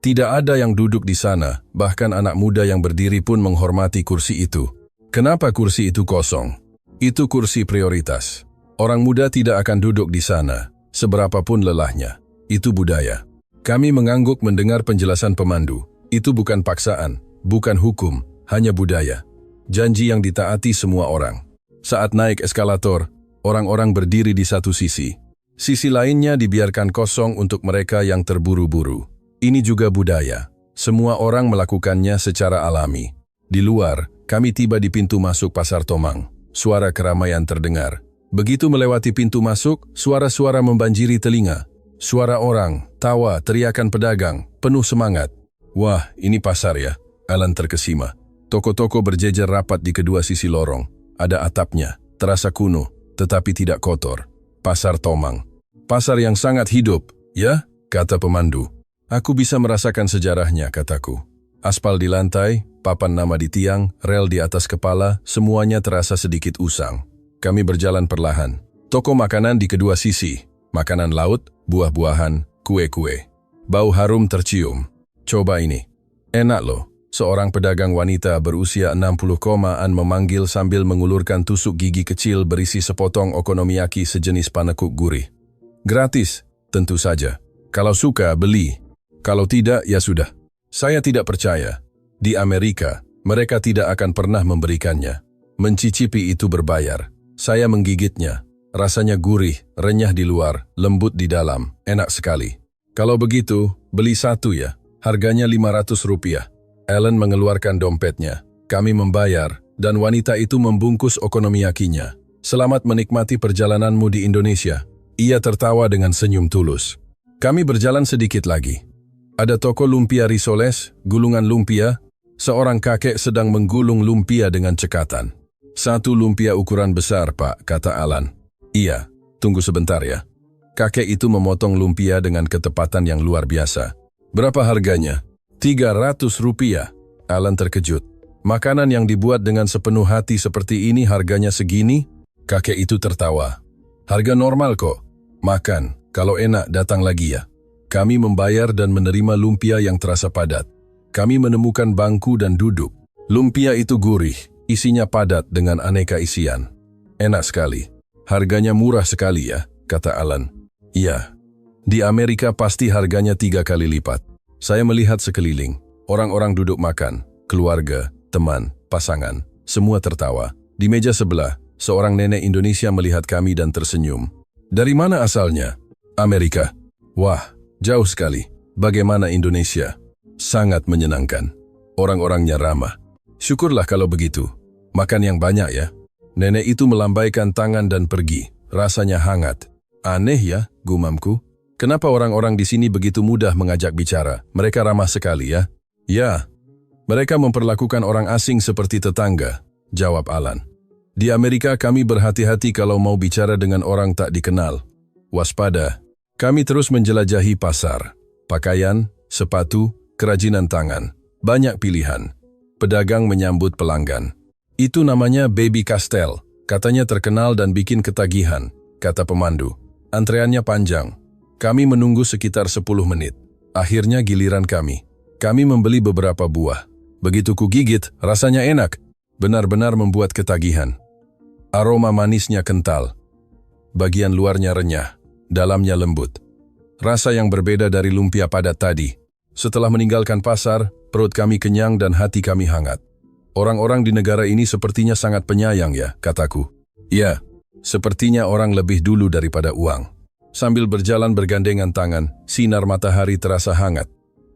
Speaker 1: Tidak ada yang duduk di sana, bahkan anak muda yang berdiri pun menghormati kursi itu. Kenapa kursi itu kosong? Itu kursi prioritas. Orang muda tidak akan duduk di sana, seberapapun lelahnya. Itu budaya. Kami mengangguk mendengar penjelasan pemandu. Itu bukan paksaan, bukan hukum, hanya budaya. Janji yang ditaati semua orang. Saat naik eskalator, orang-orang berdiri di satu sisi. Sisi lainnya dibiarkan kosong untuk mereka yang terburu-buru. Ini juga budaya. Semua orang melakukannya secara alami. Di luar, kami tiba di pintu masuk Pasar Tomang. Suara keramaian terdengar. Begitu melewati pintu masuk, suara-suara membanjiri telinga. Suara orang, tawa, teriakan pedagang, penuh semangat. Wah, ini pasar ya, Alan terkesima. Toko-toko berjejer rapat di kedua sisi lorong. Ada atapnya, terasa kuno, tetapi tidak kotor. Pasar Tomang. Pasar yang sangat hidup, ya, kata pemandu. Aku bisa merasakan sejarahnya, kataku. Aspal di lantai, papan nama di tiang, rel di atas kepala, semuanya terasa sedikit usang. Kami berjalan perlahan. Toko makanan di kedua sisi. Makanan laut, buah-buahan, kue-kue. Bau harum tercium. Coba ini. Enak loh. Seorang pedagang wanita berusia 60-an memanggil sambil mengulurkan tusuk gigi kecil berisi sepotong okonomiyaki sejenis panekuk gurih. Gratis, tentu saja. Kalau suka, beli. Kalau tidak, ya sudah. Saya tidak percaya. Di Amerika, mereka tidak akan pernah memberikannya. Mencicipi itu berbayar. Saya menggigitnya. Rasanya gurih, renyah di luar, lembut di dalam. Enak sekali. Kalau begitu, beli satu ya. Harganya Rp500. Alan mengeluarkan dompetnya. Kami membayar, dan wanita itu membungkus okonomiyakinya. Selamat menikmati perjalananmu di Indonesia. Ia tertawa dengan senyum tulus. Kami berjalan sedikit lagi. Ada toko lumpia risoles, gulungan lumpia. Seorang kakek sedang menggulung lumpia dengan cekatan. Satu lumpia ukuran besar, Pak, kata Alan. Iya, tunggu sebentar ya. Kakek itu memotong lumpia dengan ketepatan yang luar biasa. Berapa harganya? Rp300. Alan terkejut. Makanan yang dibuat dengan sepenuh hati seperti ini harganya segini? Kakek itu tertawa. Harga normal kok. Makan, kalau enak datang lagi ya. Kami membayar dan menerima lumpia yang terasa padat. Kami menemukan bangku dan duduk. Lumpia itu gurih, isinya padat dengan aneka isian. Enak sekali. Harganya murah sekali ya, kata Alan. Iya. Di Amerika pasti harganya 3 kali lipat. Saya melihat sekeliling. Orang-orang duduk makan. Keluarga, teman, pasangan. Semua tertawa. Di meja sebelah, seorang nenek Indonesia melihat kami dan tersenyum. Dari mana asalnya? Amerika. Wah. Jauh sekali. Bagaimana Indonesia? Sangat menyenangkan. Orang-orangnya ramah. Syukurlah kalau begitu. Makan yang banyak ya. Nenek itu melambaikan tangan dan pergi. Rasanya hangat. Aneh ya, gumamku. Kenapa orang-orang di sini begitu mudah mengajak bicara? Mereka ramah sekali ya. Ya. Mereka memperlakukan orang asing seperti tetangga, jawab Alan. Di Amerika kami berhati-hati kalau mau bicara dengan orang tak dikenal. Waspada. Kami terus menjelajahi pasar. Pakaian, sepatu, kerajinan tangan. Banyak pilihan. Pedagang menyambut pelanggan. Itu namanya Baby Castell. Katanya terkenal dan bikin ketagihan, kata pemandu. Antreannya panjang. Kami menunggu sekitar 10 menit. Akhirnya giliran kami. Kami membeli beberapa buah. Begitu kugigit, rasanya enak. Benar-benar membuat ketagihan. Aroma manisnya kental. Bagian luarnya renyah. Dalamnya lembut. Rasa yang berbeda dari lumpia padat tadi. Setelah meninggalkan pasar, perut kami kenyang dan hati kami hangat. Orang-orang di negara ini sepertinya sangat penyayang ya, kataku. Ya, sepertinya orang lebih dulu daripada uang. Sambil berjalan bergandengan tangan, sinar matahari terasa hangat.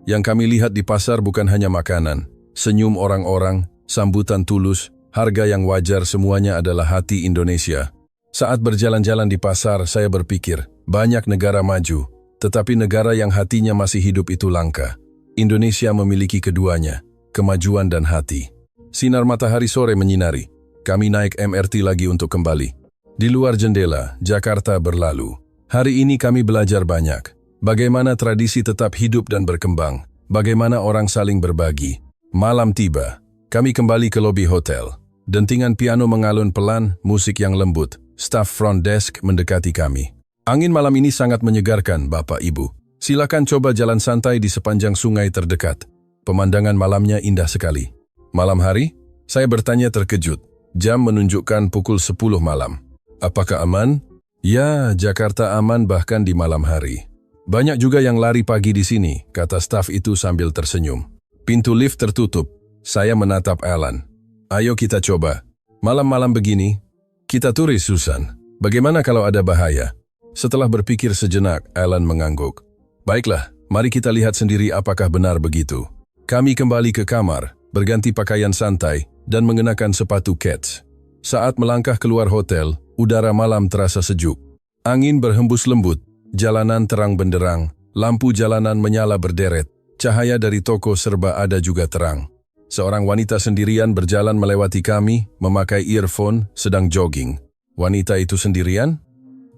Speaker 1: Yang kami lihat di pasar bukan hanya makanan, senyum orang-orang, sambutan tulus, harga yang wajar, semuanya adalah hati Indonesia. Saat berjalan-jalan di pasar, saya berpikir, banyak negara maju, tetapi negara yang hatinya masih hidup itu langka. Indonesia memiliki keduanya, kemajuan dan hati. Sinar matahari sore menyinari. Kami naik MRT lagi untuk kembali. Di luar jendela, Jakarta berlalu. Hari ini kami belajar banyak. Bagaimana tradisi tetap hidup dan berkembang. Bagaimana orang saling berbagi. Malam tiba. Kami kembali ke lobi hotel. Dentingan piano mengalun pelan, musik yang lembut. Staf front desk mendekati kami. Angin malam ini sangat menyegarkan, Bapak Ibu. Silakan coba jalan santai di sepanjang sungai terdekat. Pemandangan malamnya indah sekali. Malam hari? Saya bertanya terkejut. Jam menunjukkan pukul 10 malam. Apakah aman? Ya, Jakarta aman bahkan di malam hari. Banyak juga yang lari pagi di sini, kata staf itu sambil tersenyum. Pintu lift tertutup. Saya menatap Alan. Ayo kita coba. Malam-malam begini, kita turis, Susan. Bagaimana kalau ada bahaya? Setelah berpikir sejenak, Alan mengangguk. Baiklah, mari kita lihat sendiri apakah benar begitu. Kami kembali ke kamar, berganti pakaian santai, dan mengenakan sepatu kets. Saat melangkah keluar hotel, udara malam terasa sejuk. Angin berhembus lembut, jalanan terang benderang, lampu jalanan menyala berderet, cahaya dari toko serba ada juga terang. Seorang wanita sendirian berjalan melewati kami, memakai earphone, sedang jogging. Wanita itu sendirian?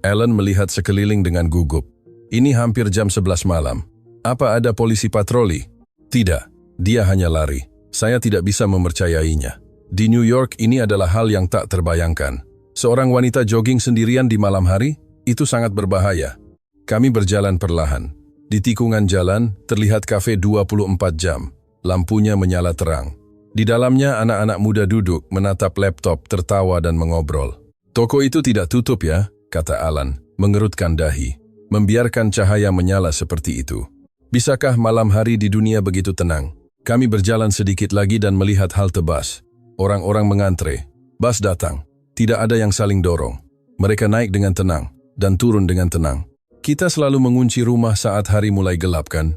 Speaker 1: Alan melihat sekeliling dengan gugup. Ini hampir jam 11 malam. Apa ada polisi patroli? Tidak, dia hanya lari. Saya tidak bisa mempercayainya. Di New York ini adalah hal yang tak terbayangkan. Seorang wanita jogging sendirian di malam hari? Itu sangat berbahaya. Kami berjalan perlahan. Di tikungan jalan, terlihat kafe 24 jam. Lampunya menyala terang. Di dalamnya anak-anak muda duduk, menatap laptop, tertawa dan mengobrol. Toko itu tidak tutup ya, kata Alan, mengerutkan dahi. Membiarkan cahaya menyala seperti itu. Bisakah malam hari di dunia begitu tenang? Kami berjalan sedikit lagi dan melihat halte bus. Orang-orang mengantre. Bus datang. Tidak ada yang saling dorong. Mereka naik dengan tenang dan turun dengan tenang. Kita selalu mengunci rumah saat hari mulai gelap, kan?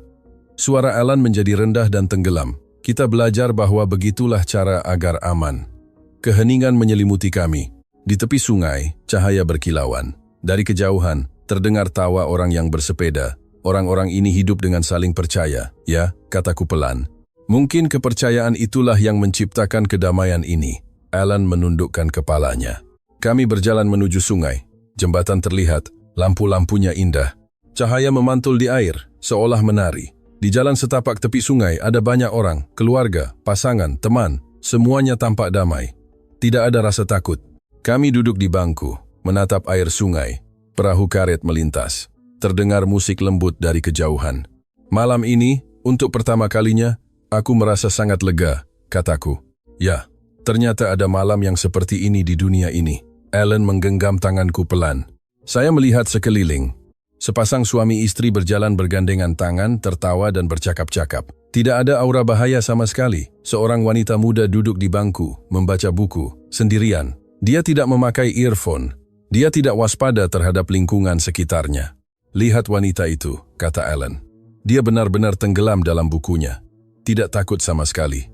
Speaker 1: Suara Alan menjadi rendah dan tenggelam. Kita belajar bahwa begitulah cara agar aman. Keheningan menyelimuti kami. Di tepi sungai, cahaya berkilauan. Dari kejauhan, terdengar tawa orang yang bersepeda. Orang-orang ini hidup dengan saling percaya, ya, kataku pelan. Mungkin kepercayaan itulah yang menciptakan kedamaian ini. Alan menundukkan kepalanya. Kami berjalan menuju sungai. Jembatan terlihat, lampu-lampunya indah. Cahaya memantul di air, seolah menari. Di jalan setapak tepi sungai ada banyak orang, keluarga, pasangan, teman. Semuanya tampak damai. Tidak ada rasa takut. Kami duduk di bangku, menatap air sungai. Perahu karet melintas. Terdengar musik lembut dari kejauhan. Malam ini, untuk pertama kalinya, aku merasa sangat lega, kataku. Ya, ternyata ada malam yang seperti ini di dunia ini. Alan menggenggam tanganku pelan. Saya melihat sekeliling. Sepasang suami istri berjalan bergandengan tangan, tertawa dan bercakap-cakap. Tidak ada aura bahaya sama sekali. Seorang wanita muda duduk di bangku, membaca buku, sendirian. Dia tidak memakai earphone. Dia tidak waspada terhadap lingkungan sekitarnya. Lihat wanita itu, kata Alan. Dia benar-benar tenggelam dalam bukunya. Tidak takut sama sekali.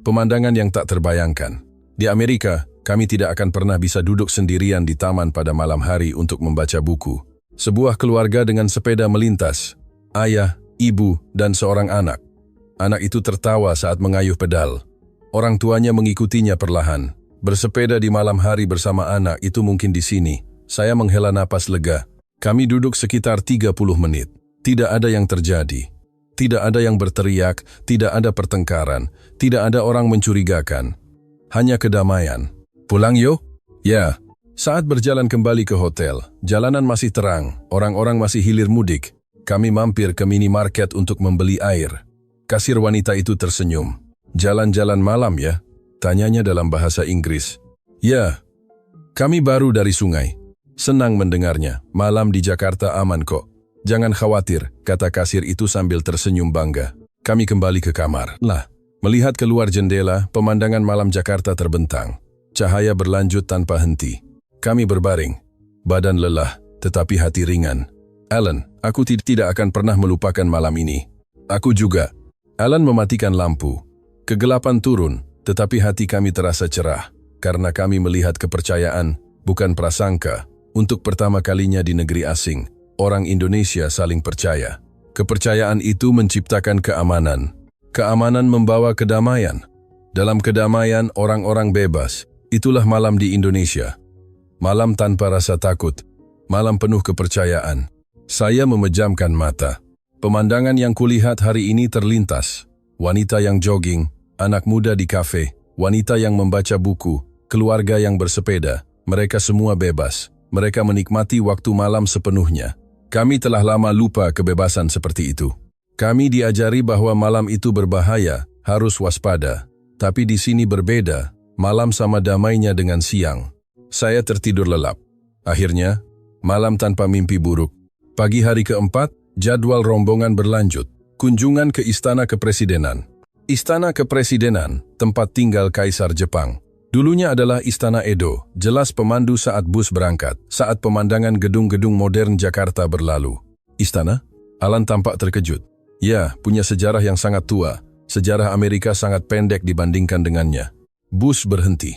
Speaker 1: Pemandangan yang tak terbayangkan. Di Amerika, kami tidak akan pernah bisa duduk sendirian di taman pada malam hari untuk membaca buku. Sebuah keluarga dengan sepeda melintas. Ayah, ibu, dan seorang anak. Anak itu tertawa saat mengayuh pedal. Orang tuanya mengikutinya perlahan. Bersepeda di malam hari bersama anak itu mungkin di sini. Saya menghela napas lega. Kami duduk sekitar 30 menit. Tidak ada yang terjadi. Tidak ada yang berteriak, tidak ada pertengkaran, tidak ada orang mencurigakan. Hanya kedamaian. Pulang yuk? Ya. Saat berjalan kembali ke hotel, jalanan masih terang, orang-orang masih hilir mudik. Kami mampir ke minimarket untuk membeli air. Kasir wanita itu tersenyum. Jalan-jalan malam ya? Tanyanya dalam bahasa Inggris. Ya. Kami baru dari sungai. Senang mendengarnya. Malam di Jakarta aman kok. Jangan khawatir, kata kasir itu sambil tersenyum bangga. Kami kembali ke kamar. Melihat keluar jendela, pemandangan malam Jakarta terbentang. Cahaya berlanjut tanpa henti. Kami berbaring. Badan lelah, tetapi hati ringan. Alan, aku tidak akan pernah melupakan malam ini. Aku juga. Alan mematikan lampu. Kegelapan turun, tetapi hati kami terasa cerah. Karena kami melihat kepercayaan, bukan prasangka. Untuk pertama kalinya di negeri asing, orang Indonesia saling percaya. Kepercayaan itu menciptakan keamanan. Keamanan membawa kedamaian. Dalam kedamaian, orang-orang bebas. Itulah malam di Indonesia. Malam tanpa rasa takut. Malam penuh kepercayaan. Saya memejamkan mata. Pemandangan yang kulihat hari ini terlintas. Wanita yang jogging, anak muda di kafe, wanita yang membaca buku, keluarga yang bersepeda. Mereka semua bebas. Mereka menikmati waktu malam sepenuhnya. Kami telah lama lupa kebebasan seperti itu. Kami diajari bahwa malam itu berbahaya, harus waspada. Tapi di sini berbeda, malam sama damainya dengan siang. Saya tertidur lelap. Akhirnya, malam tanpa mimpi buruk. Pagi hari keempat, jadwal rombongan berlanjut. Kunjungan ke Istana Kepresidenan. Istana Kepresidenan, tempat tinggal Kaisar Jepang. Dulunya adalah Istana Edo, jelas pemandu saat bus berangkat, saat pemandangan gedung-gedung modern Jakarta berlalu. Istana? Alan tampak terkejut. Ya, punya sejarah yang sangat tua. Sejarah Amerika sangat pendek dibandingkan dengannya. Bus berhenti.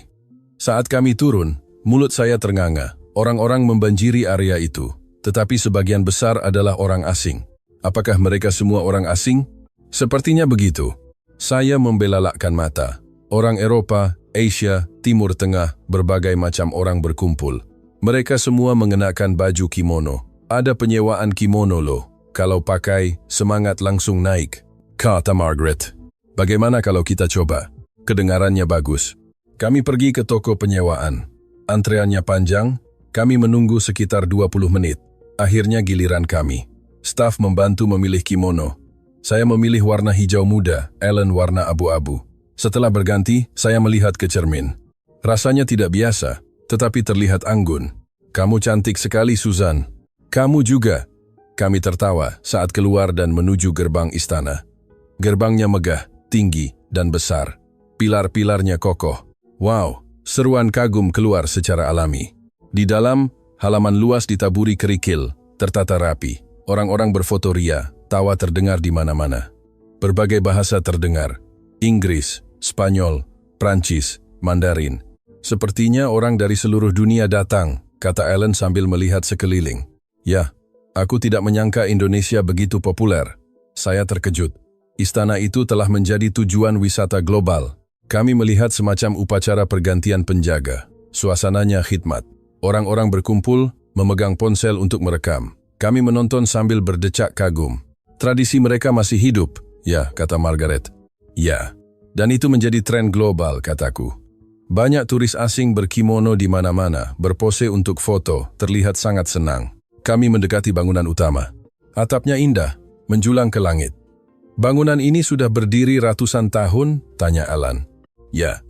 Speaker 1: Saat kami turun, mulut saya ternganga. Orang-orang membanjiri area itu. Tetapi sebagian besar adalah orang asing. Apakah mereka semua orang asing? Sepertinya begitu. Saya membelalakkan mata. Orang Eropa, Asia, Timur Tengah, berbagai macam orang berkumpul. Mereka semua mengenakan baju kimono. Ada penyewaan kimono loh. Kalau pakai, semangat langsung naik. Kata Margaret. Bagaimana kalau kita coba? Kedengarannya bagus. Kami pergi ke toko penyewaan. Antreannya panjang, kami menunggu sekitar 20 menit. Akhirnya giliran kami. Staf membantu memilih kimono. Saya memilih warna hijau muda, Ellen warna abu-abu. Setelah berganti, saya melihat ke cermin. Rasanya tidak biasa, tetapi terlihat anggun. Kamu cantik sekali, Susan. Kamu juga. Kami tertawa saat keluar dan menuju gerbang istana. Gerbangnya megah, tinggi, dan besar. Pilar-pilarnya kokoh. Wow, seruan kagum keluar secara alami. Di dalam, halaman luas ditaburi kerikil, tertata rapi. Orang-orang berfoto ria, tawa terdengar di mana-mana. Berbagai bahasa terdengar. Inggris, Spanyol, Prancis, Mandarin. Sepertinya orang dari seluruh dunia datang, kata Ellen sambil melihat sekeliling. Ya, aku tidak menyangka Indonesia begitu populer. Saya terkejut. Istana itu telah menjadi tujuan wisata global. Kami melihat semacam upacara pergantian penjaga. Suasananya khidmat. Orang-orang berkumpul, memegang ponsel untuk merekam. Kami menonton sambil berdecak kagum. Tradisi mereka masih hidup, ya, kata Margaret. Ya, dan itu menjadi tren global, kataku. Banyak turis asing berkimono di mana-mana, berpose untuk foto, terlihat sangat senang. Kami mendekati bangunan utama. Atapnya indah, menjulang ke langit. Bangunan ini sudah berdiri ratusan tahun? Tanya Alan. Ya,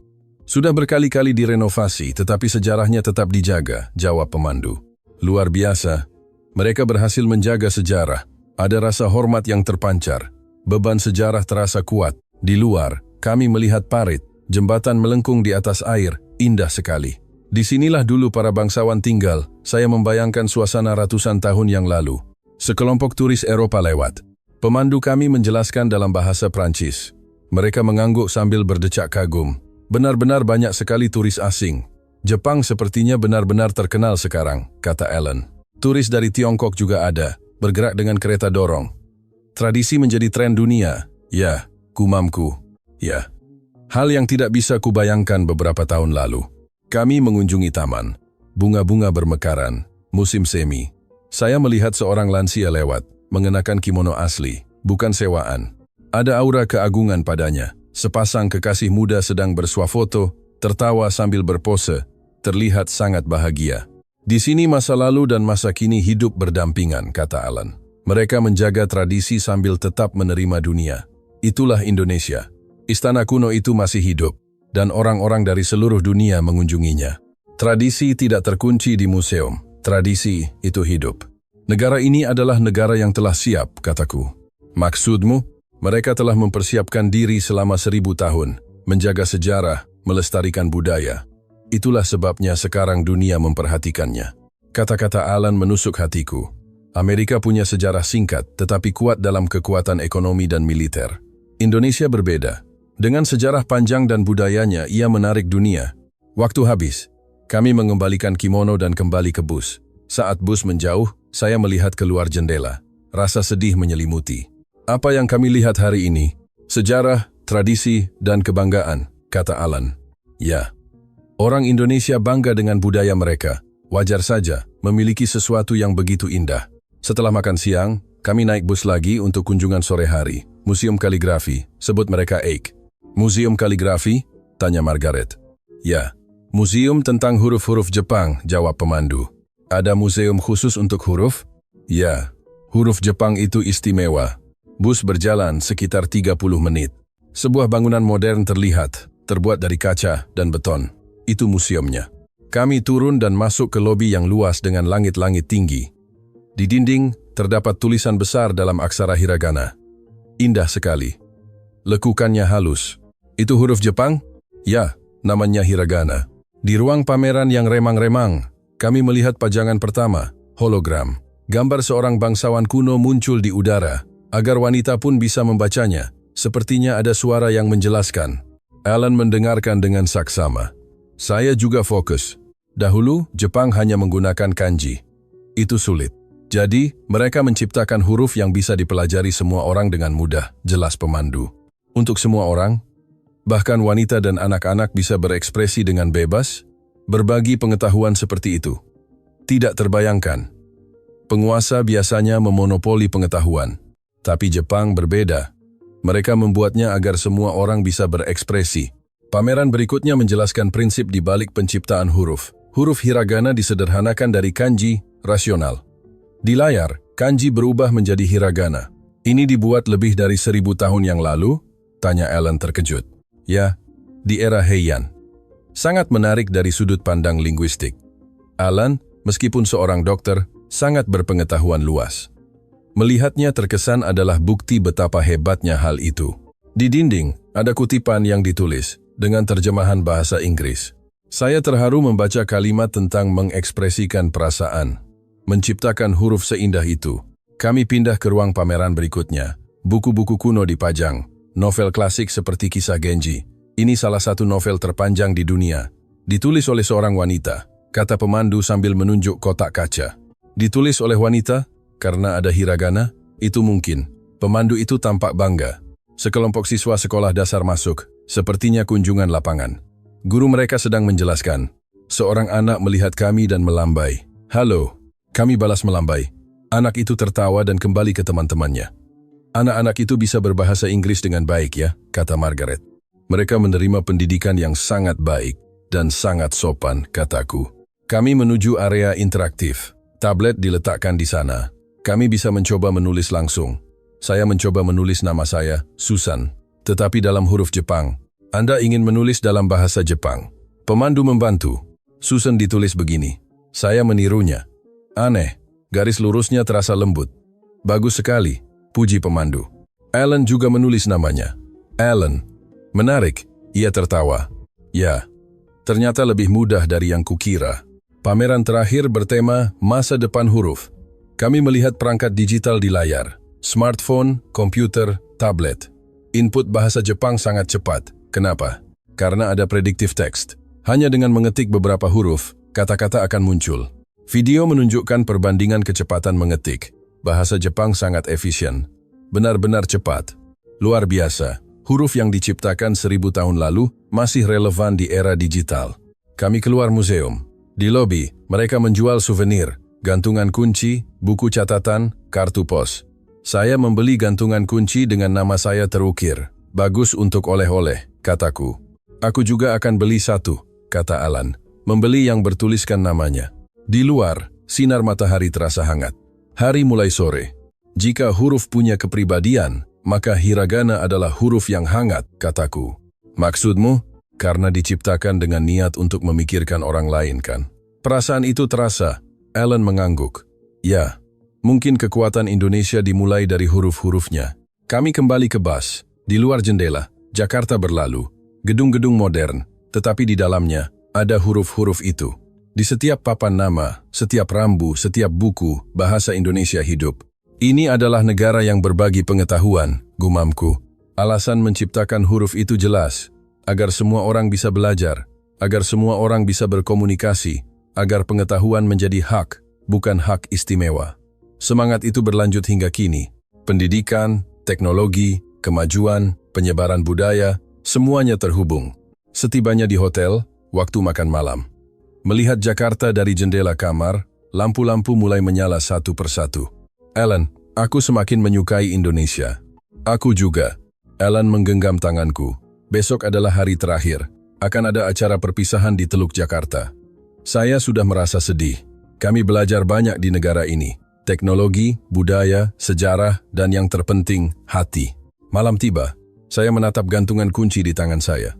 Speaker 1: sudah berkali-kali direnovasi, tetapi sejarahnya tetap dijaga, jawab pemandu. Luar biasa. Mereka berhasil menjaga sejarah. Ada rasa hormat yang terpancar. Beban sejarah terasa kuat. Di luar, kami melihat parit, jembatan melengkung di atas air, indah sekali. Disinilah dulu para bangsawan tinggal. Saya membayangkan suasana ratusan tahun yang lalu. Sekelompok turis Eropa lewat. Pemandu kami menjelaskan dalam bahasa Prancis. Mereka mengangguk sambil berdecak kagum. Benar-benar banyak sekali turis asing. Jepang sepertinya benar-benar terkenal sekarang, kata Ellen. Turis dari Tiongkok juga ada, bergerak dengan kereta dorong. Tradisi menjadi tren dunia. Ya, kumamku. Ya. Hal yang tidak bisa kubayangkan beberapa tahun lalu. Kami mengunjungi taman. Bunga-bunga bermekaran. Musim semi. Saya melihat seorang lansia lewat, mengenakan kimono asli, bukan sewaan. Ada aura keagungan padanya. Sepasang kekasih muda sedang bersuah foto, tertawa sambil berpose, terlihat sangat bahagia. Di sini masa lalu dan masa kini hidup berdampingan, kata Alan. Mereka menjaga tradisi sambil tetap menerima dunia. Itulah Indonesia. Istana kuno itu masih hidup, dan orang-orang dari seluruh dunia mengunjunginya. Tradisi tidak terkunci di museum. Tradisi itu hidup. Negara ini adalah negara yang telah siap, kataku. Maksudmu? Mereka telah mempersiapkan diri selama 1000 tahun, menjaga sejarah, melestarikan budaya. Itulah sebabnya sekarang dunia memperhatikannya. Kata-kata Alan menusuk hatiku. Amerika punya sejarah singkat, tetapi kuat dalam kekuatan ekonomi dan militer. Indonesia berbeda. Dengan sejarah panjang dan budayanya, ia menarik dunia. Waktu habis. Kami mengembalikan kimono dan kembali ke bus. Saat bus menjauh, saya melihat keluar jendela. Rasa sedih menyelimuti. Apa yang kami lihat hari ini? Sejarah, tradisi, dan kebanggaan, kata Alan. Ya. Orang Indonesia bangga dengan budaya mereka. Wajar saja, memiliki sesuatu yang begitu indah. Setelah makan siang, kami naik bus lagi untuk kunjungan sore hari. Museum Kaligrafi, sebut mereka EIK. Museum Kaligrafi? Tanya Margaret. Ya. Museum tentang huruf-huruf Jepang, jawab pemandu. Ada museum khusus untuk huruf? Ya, huruf Jepang itu istimewa. Bus berjalan sekitar 30 menit. Sebuah bangunan modern terlihat, terbuat dari kaca dan beton. Itu museumnya. Kami turun dan masuk ke lobi yang luas dengan langit-langit tinggi. Di dinding, terdapat tulisan besar dalam aksara hiragana. Indah sekali. Lekukannya halus. Itu huruf Jepang? Ya, namanya hiragana. Di ruang pameran yang remang-remang, kami melihat pajangan pertama, hologram. Gambar seorang bangsawan kuno muncul di udara, agar wanita pun bisa membacanya. Sepertinya ada suara yang menjelaskan. Alan mendengarkan dengan saksama. Saya juga fokus. Dahulu, Jepang hanya menggunakan kanji. Itu sulit. Jadi, mereka menciptakan huruf yang bisa dipelajari semua orang dengan mudah, jelas pemandu. Untuk semua orang, bahkan wanita dan anak-anak bisa berekspresi dengan bebas, berbagi pengetahuan seperti itu. Tidak terbayangkan. Penguasa biasanya memonopoli pengetahuan. Tapi Jepang berbeda. Mereka membuatnya agar semua orang bisa berekspresi. Pameran berikutnya menjelaskan prinsip di balik penciptaan huruf. Huruf hiragana disederhanakan dari kanji, rasional. Di layar, kanji berubah menjadi hiragana. Ini dibuat lebih dari 1000 tahun yang lalu? Tanya Alan terkejut. Ya, di era Heian. Sangat menarik dari sudut pandang linguistik. Alan, meskipun seorang dokter, sangat berpengetahuan luas. Melihatnya terkesan adalah bukti betapa hebatnya hal itu. Di dinding, ada kutipan yang ditulis dengan terjemahan bahasa Inggris. Saya terharu membaca kalimat tentang mengekspresikan perasaan. Menciptakan huruf seindah itu. Kami pindah ke ruang pameran berikutnya. Buku-buku kuno dipajang. Novel klasik seperti Kisah Genji. Ini salah satu novel terpanjang di dunia. Ditulis oleh seorang wanita, kata pemandu sambil menunjuk kotak kaca. Ditulis oleh wanita? Karena ada hiragana, itu mungkin. Pemandu itu tampak bangga. Sekelompok siswa sekolah dasar masuk, sepertinya kunjungan lapangan. Guru mereka sedang menjelaskan. Seorang anak melihat kami dan melambai. Halo, kami balas melambai. Anak itu tertawa dan kembali ke teman-temannya. Anak-anak itu bisa berbahasa Inggris dengan baik ya, kata Margaret. Mereka menerima pendidikan yang sangat baik dan sangat sopan, kataku. Kami menuju area interaktif. Tablet diletakkan di sana. Kami bisa mencoba menulis langsung. Saya mencoba menulis nama saya, Susan. Tetapi dalam huruf Jepang. Anda ingin menulis dalam bahasa Jepang. Pemandu membantu. Susan ditulis begini. Saya menirunya. Aneh, garis lurusnya terasa lembut. Bagus sekali, puji pemandu. Alan juga menulis namanya. Alan. Menarik, ia tertawa. Ya, ternyata lebih mudah dari yang kukira. Pameran terakhir bertema masa depan huruf. Kami melihat perangkat digital di layar, smartphone, komputer, tablet. Input bahasa Jepang sangat cepat. Kenapa? Karena ada predictive text. Hanya dengan mengetik beberapa huruf, kata-kata akan muncul. Video menunjukkan perbandingan kecepatan mengetik. Bahasa Jepang sangat efisien. Benar-benar cepat. Luar biasa. Huruf yang diciptakan 1000 tahun lalu masih relevan di era digital. Kami keluar museum. Di lobi, mereka menjual souvenir. Gantungan kunci, buku catatan, kartu pos. Saya membeli gantungan kunci dengan nama saya terukir. Bagus untuk oleh-oleh, kataku. Aku juga akan beli satu, kata Alan. Membeli yang bertuliskan namanya. Di luar, sinar matahari terasa hangat. Hari mulai sore. Jika huruf punya kepribadian, maka hiragana adalah huruf yang hangat, kataku. Maksudmu? Karena diciptakan dengan niat untuk memikirkan orang lain kan? Perasaan itu terasa. Alan mengangguk. Ya, mungkin kekuatan Indonesia dimulai dari huruf-hurufnya. Kami kembali ke bus. Di luar jendela, Jakarta berlalu. Gedung-gedung modern, tetapi di dalamnya ada huruf-huruf itu. Di setiap papan nama, setiap rambu, setiap buku, bahasa Indonesia hidup. Ini adalah negara yang berbagi pengetahuan, gumamku. Alasan menciptakan huruf itu jelas, agar semua orang bisa belajar, agar semua orang bisa berkomunikasi, agar pengetahuan menjadi hak, bukan hak istimewa. Semangat itu berlanjut hingga kini. Pendidikan, teknologi, kemajuan, penyebaran budaya, semuanya terhubung. Setibanya di hotel, waktu makan malam. Melihat Jakarta dari jendela kamar, lampu-lampu mulai menyala satu persatu. Alan, aku semakin menyukai Indonesia. Aku juga. Alan menggenggam tanganku. Besok adalah hari terakhir. Akan ada acara perpisahan di Teluk Jakarta. Saya sudah merasa sedih. Kami belajar banyak di negara ini. teknologi, budaya, sejarah, dan yang terpenting, hati. Malam tiba, saya menatap gantungan kunci di tangan saya.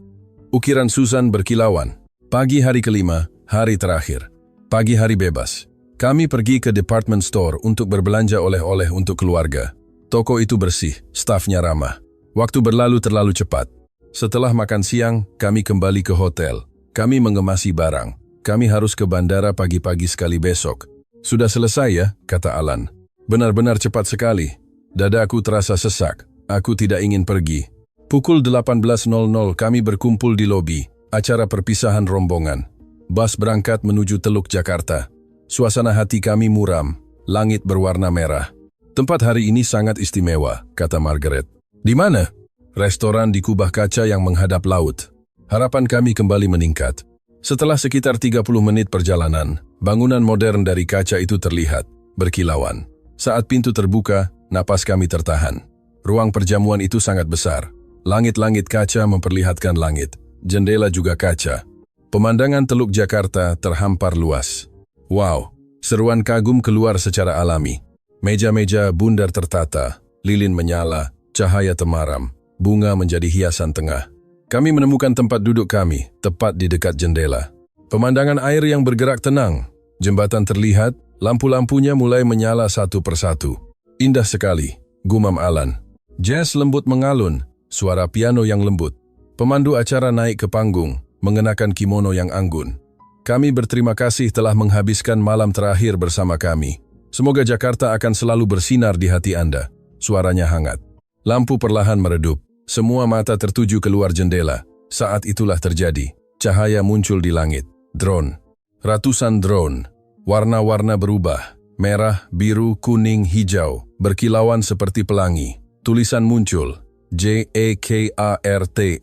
Speaker 1: Ukiran Susan berkilauan. Pagi hari kelima, hari terakhir. Pagi hari bebas. Kami pergi ke department store untuk berbelanja oleh-oleh untuk keluarga. Toko itu bersih, stafnya ramah. Waktu berlalu terlalu cepat. Setelah makan siang, kami kembali ke hotel. Kami mengemasi barang. Kami harus ke bandara pagi-pagi sekali besok. Sudah selesai ya, kata Alan. Benar-benar cepat sekali. Dadaku terasa sesak. Aku tidak ingin pergi. Pukul 18.00 kami berkumpul di lobi. Acara perpisahan rombongan. Bus berangkat menuju Teluk Jakarta. Suasana hati kami muram. Langit berwarna merah. Tempat hari ini sangat istimewa, kata Margaret. Di mana? Restoran di kubah kaca yang menghadap laut. Harapan kami kembali meningkat. Setelah sekitar 30 menit perjalanan, bangunan modern dari kaca itu terlihat, berkilauan. Saat pintu terbuka, napas kami tertahan. Ruang perjamuan itu sangat besar. Langit-langit kaca memperlihatkan langit. Jendela juga kaca. Pemandangan Teluk Jakarta terhampar luas. Wow, seruan kagum keluar secara alami. Meja-meja bundar tertata, lilin menyala, cahaya temaram, bunga menjadi hiasan tengah. Kami menemukan tempat duduk kami, tepat di dekat jendela. Pemandangan air yang bergerak tenang. Jembatan terlihat, lampu-lampunya mulai menyala satu persatu. Indah sekali, gumam Alan. Jazz lembut mengalun, suara piano yang lembut. Pemandu acara naik ke panggung, mengenakan kimono yang anggun. Kami berterima kasih telah menghabiskan malam terakhir bersama kami. Semoga Jakarta akan selalu bersinar di hati Anda. Suaranya hangat. Lampu perlahan meredup. Semua mata tertuju keluar jendela. Saat itulah terjadi. Cahaya muncul di langit. Drone. Ratusan drone. Warna-warna berubah. Merah, biru, kuning, hijau. Berkilauan seperti pelangi. Tulisan muncul. JAKARTA.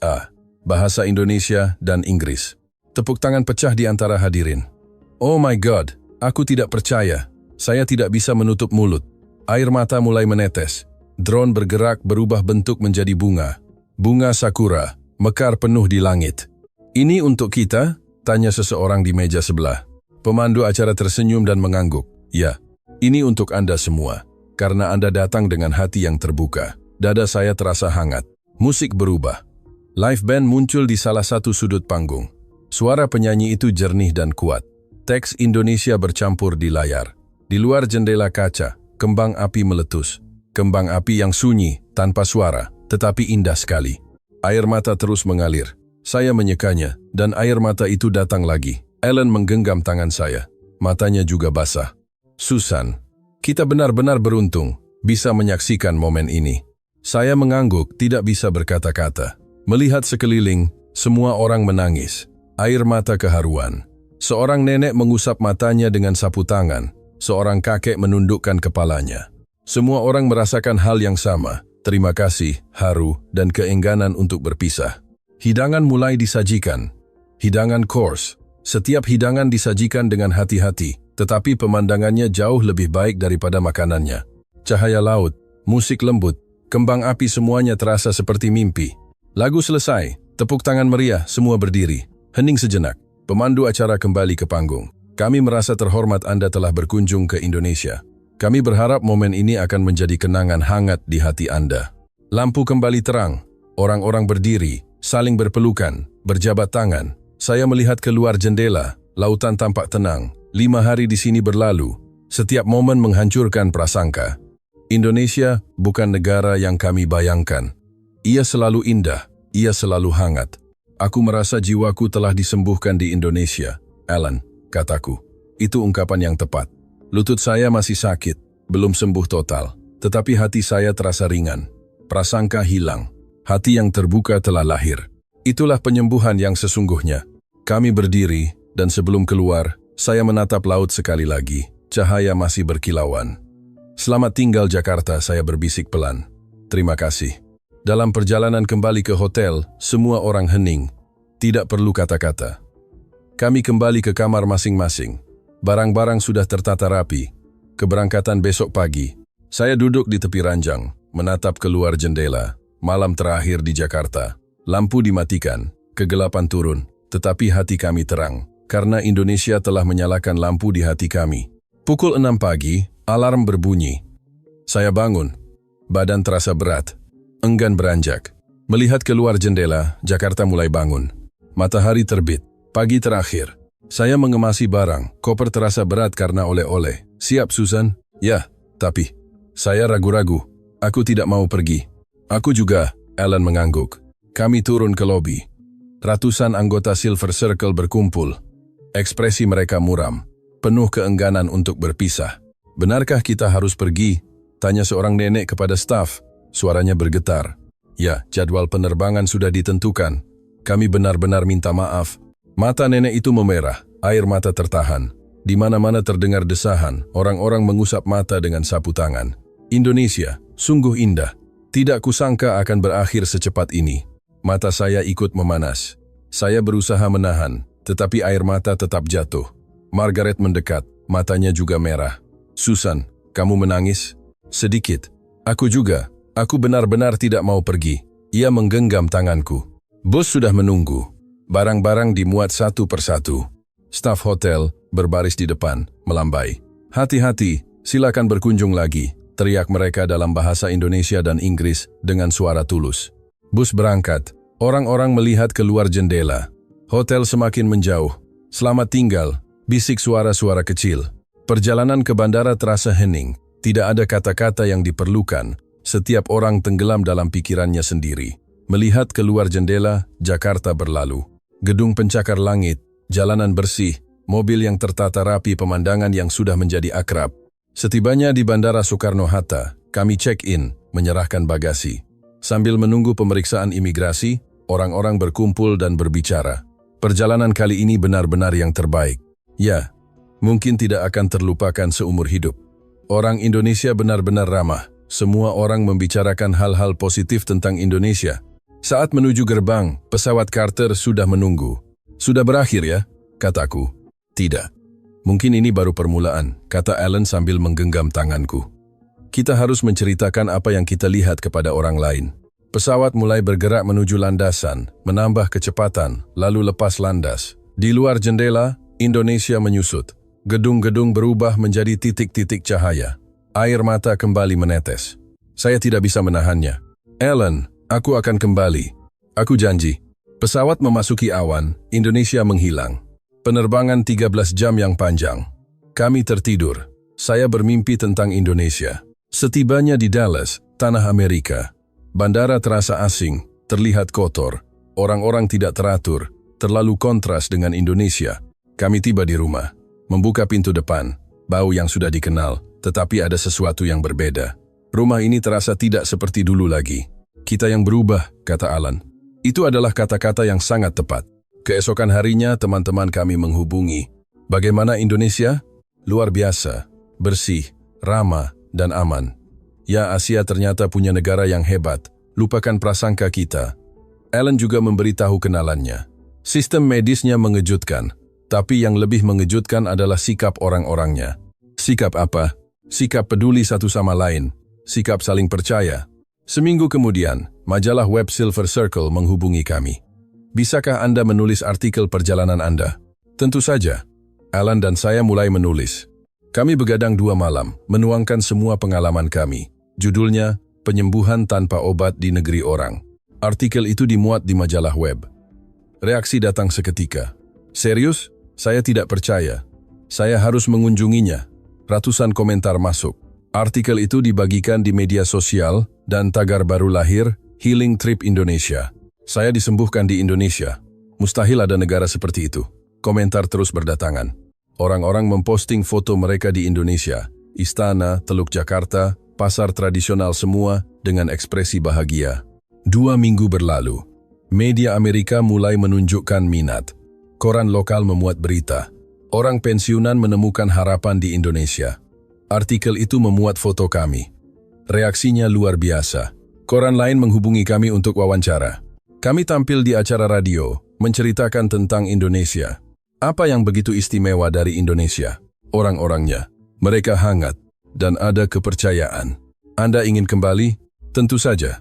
Speaker 1: Bahasa Indonesia dan Inggris. Tepuk tangan pecah di antara hadirin. Oh my God, aku tidak percaya. Saya tidak bisa menutup mulut. Air mata mulai menetes. Drone bergerak berubah bentuk menjadi bunga. Bunga sakura, mekar penuh di langit. Ini untuk kita? Tanya seseorang di meja sebelah. Pemandu acara tersenyum dan mengangguk. Ya, ini untuk Anda semua. Karena Anda datang dengan hati yang terbuka. Dada saya terasa hangat. Musik berubah. Live band muncul di salah satu sudut panggung. Suara penyanyi itu jernih dan kuat. Teks Indonesia bercampur di layar. Di luar jendela kaca, kembang api meletus. Kembang api yang sunyi, tanpa suara, tetapi indah sekali. Air mata terus mengalir. Saya menyekanya, dan air mata itu datang lagi. Ellen menggenggam tangan saya. Matanya juga basah. Susan, kita benar-benar beruntung bisa menyaksikan momen ini. Saya mengangguk, tidak bisa berkata-kata. Melihat sekeliling, semua orang menangis. Air mata keharuan. Seorang nenek mengusap matanya dengan sapu tangan. Seorang kakek menundukkan kepalanya. Semua orang merasakan hal yang sama. Terima kasih, haru, dan keengganan untuk berpisah. Hidangan mulai disajikan. Hidangan course. Setiap hidangan disajikan dengan hati-hati, tetapi pemandangannya jauh lebih baik daripada makanannya. Cahaya laut, musik lembut, kembang api semuanya terasa seperti mimpi. Lagu selesai, tepuk tangan meriah, semua berdiri. Hening sejenak, pemandu acara kembali ke panggung. Kami merasa terhormat Anda telah berkunjung ke Indonesia. Kami berharap momen ini akan menjadi kenangan hangat di hati Anda. Lampu kembali terang, orang-orang berdiri, saling berpelukan, berjabat tangan. Saya melihat keluar jendela, lautan tampak tenang. 5 hari di sini berlalu, setiap momen menghancurkan prasangka. Indonesia bukan negara yang kami bayangkan. Ia selalu indah, ia selalu hangat. Aku merasa jiwaku telah disembuhkan di Indonesia, Alan, kataku. Itu ungkapan yang tepat. Lutut saya masih sakit, belum sembuh total. Tetapi hati saya terasa ringan. Prasangka hilang. Hati yang terbuka telah lahir. Itulah penyembuhan yang sesungguhnya. Kami berdiri, dan sebelum keluar, saya menatap laut sekali lagi. Cahaya masih berkilauan. Selamat tinggal Jakarta, saya berbisik pelan. Terima kasih. Dalam perjalanan kembali ke hotel, semua orang hening. Tidak perlu kata-kata. Kami kembali ke kamar masing-masing. Barang-barang sudah tertata rapi. Keberangkatan besok pagi. Saya duduk di tepi ranjang, menatap keluar jendela. Malam terakhir di Jakarta. Lampu dimatikan, kegelapan turun, tetapi hati kami terang. Karena Indonesia telah menyalakan lampu di hati kami. Pukul 6 pagi, Alarm berbunyi. Saya bangun. Badan terasa berat. Enggan beranjak. Melihat keluar jendela, Jakarta mulai bangun. Matahari terbit. Pagi terakhir. Saya mengemasi barang. Koper terasa berat karena oleh-oleh. Siap, Susan? Ya, tapi saya ragu-ragu. Aku tidak mau pergi. Aku juga, Ellen mengangguk. Kami turun ke lobi. Ratusan anggota Silver Circle berkumpul. Ekspresi mereka muram. Penuh keengganan untuk berpisah. Benarkah kita harus pergi? Tanya seorang nenek kepada staf. Suaranya bergetar. Ya, jadwal penerbangan sudah ditentukan. Kami benar-benar minta maaf. Mata nenek itu memerah, air mata tertahan. Di mana-mana terdengar desahan, orang-orang mengusap mata dengan sapu tangan. Indonesia, sungguh indah. Tidak kusangka akan berakhir secepat ini. Mata saya ikut memanas. Saya berusaha menahan, tetapi air mata tetap jatuh. Margaret mendekat, matanya juga merah. Susan, kamu menangis? Sedikit. Aku juga. Aku benar-benar tidak mau pergi. Ia menggenggam tanganku. Bos sudah menunggu. Barang-barang dimuat satu persatu. Staf hotel berbaris di depan, melambai. Hati-hati, silakan berkunjung lagi, teriak mereka dalam bahasa Indonesia dan Inggris dengan suara tulus. Bus berangkat. Orang-orang melihat keluar jendela. Hotel semakin menjauh. Selamat tinggal, bisik suara-suara kecil. Perjalanan ke bandara terasa hening. Tidak ada kata-kata yang diperlukan. Setiap orang tenggelam dalam pikirannya sendiri. Melihat keluar jendela, Jakarta berlalu. Gedung pencakar langit, jalanan bersih, mobil yang tertata rapi, pemandangan yang sudah menjadi akrab. Setibanya di Bandara Soekarno-Hatta, kami check-in, menyerahkan bagasi. Sambil menunggu pemeriksaan imigrasi, orang-orang berkumpul dan berbicara. Perjalanan kali ini benar-benar yang terbaik. Ya, mungkin tidak akan terlupakan seumur hidup. Orang Indonesia benar-benar ramah. Semua orang membicarakan hal-hal positif tentang Indonesia. Saat menuju gerbang, pesawat charter sudah menunggu. Sudah berakhir ya? Kataku. Tidak. Mungkin ini baru permulaan, kata Ellen sambil menggenggam tanganku. Kita harus menceritakan apa yang kita lihat kepada orang lain. Pesawat mulai bergerak menuju landasan, menambah kecepatan, lalu lepas landas. Di luar jendela, Indonesia menyusut. Gedung-gedung berubah menjadi titik-titik cahaya. Air mata kembali menetes. Saya tidak bisa menahannya. Ellen, aku akan kembali. Aku janji. Pesawat memasuki awan, Indonesia menghilang. Penerbangan 13 jam yang panjang. Kami tertidur. Saya bermimpi tentang Indonesia. Setibanya di Dallas, tanah Amerika. Bandara terasa asing, terlihat kotor. Orang-orang tidak teratur, terlalu kontras dengan Indonesia. Kami tiba di rumah. Membuka pintu depan. Bau yang sudah dikenal. Tetapi ada sesuatu yang berbeda. Rumah ini terasa tidak seperti dulu lagi. Kita yang berubah, kata Alan. Itu adalah kata-kata yang sangat tepat. Keesokan harinya teman-teman kami menghubungi. Bagaimana Indonesia? Luar biasa, bersih, ramah, dan aman. Ya, Asia ternyata punya negara yang hebat. Lupakan prasangka kita. Alan juga memberitahu kenalannya. Sistem medisnya mengejutkan. Tapi yang lebih mengejutkan adalah sikap orang-orangnya. Sikap apa? Sikap peduli satu sama lain, sikap saling percaya. Seminggu kemudian, majalah web Silver Circle menghubungi kami. Bisakah Anda menulis artikel perjalanan Anda? Tentu saja. Alan dan saya mulai menulis. Kami begadang 2 malam, menuangkan semua pengalaman kami. Judulnya, Penyembuhan Tanpa Obat di Negeri Orang. Artikel itu dimuat di majalah web. Reaksi datang seketika. Serius? Saya tidak percaya. Saya harus mengunjunginya. Ratusan komentar masuk. Artikel itu dibagikan di media sosial dan tagar baru lahir, Healing Trip Indonesia. Saya disembuhkan di Indonesia. Mustahil ada negara seperti itu. Komentar terus berdatangan. Orang-orang memposting foto mereka di Indonesia. Istana, Teluk Jakarta, pasar tradisional semua dengan ekspresi bahagia. 2 minggu berlalu. Media Amerika mulai menunjukkan minat. Koran lokal memuat berita. Orang pensiunan menemukan harapan di Indonesia. Artikel itu memuat foto kami. Reaksinya luar biasa. Koran lain menghubungi kami untuk wawancara. Kami tampil di acara radio, menceritakan tentang Indonesia. Apa yang begitu istimewa dari Indonesia? Orang-orangnya. Mereka hangat, dan ada kepercayaan. Anda ingin kembali? Tentu saja.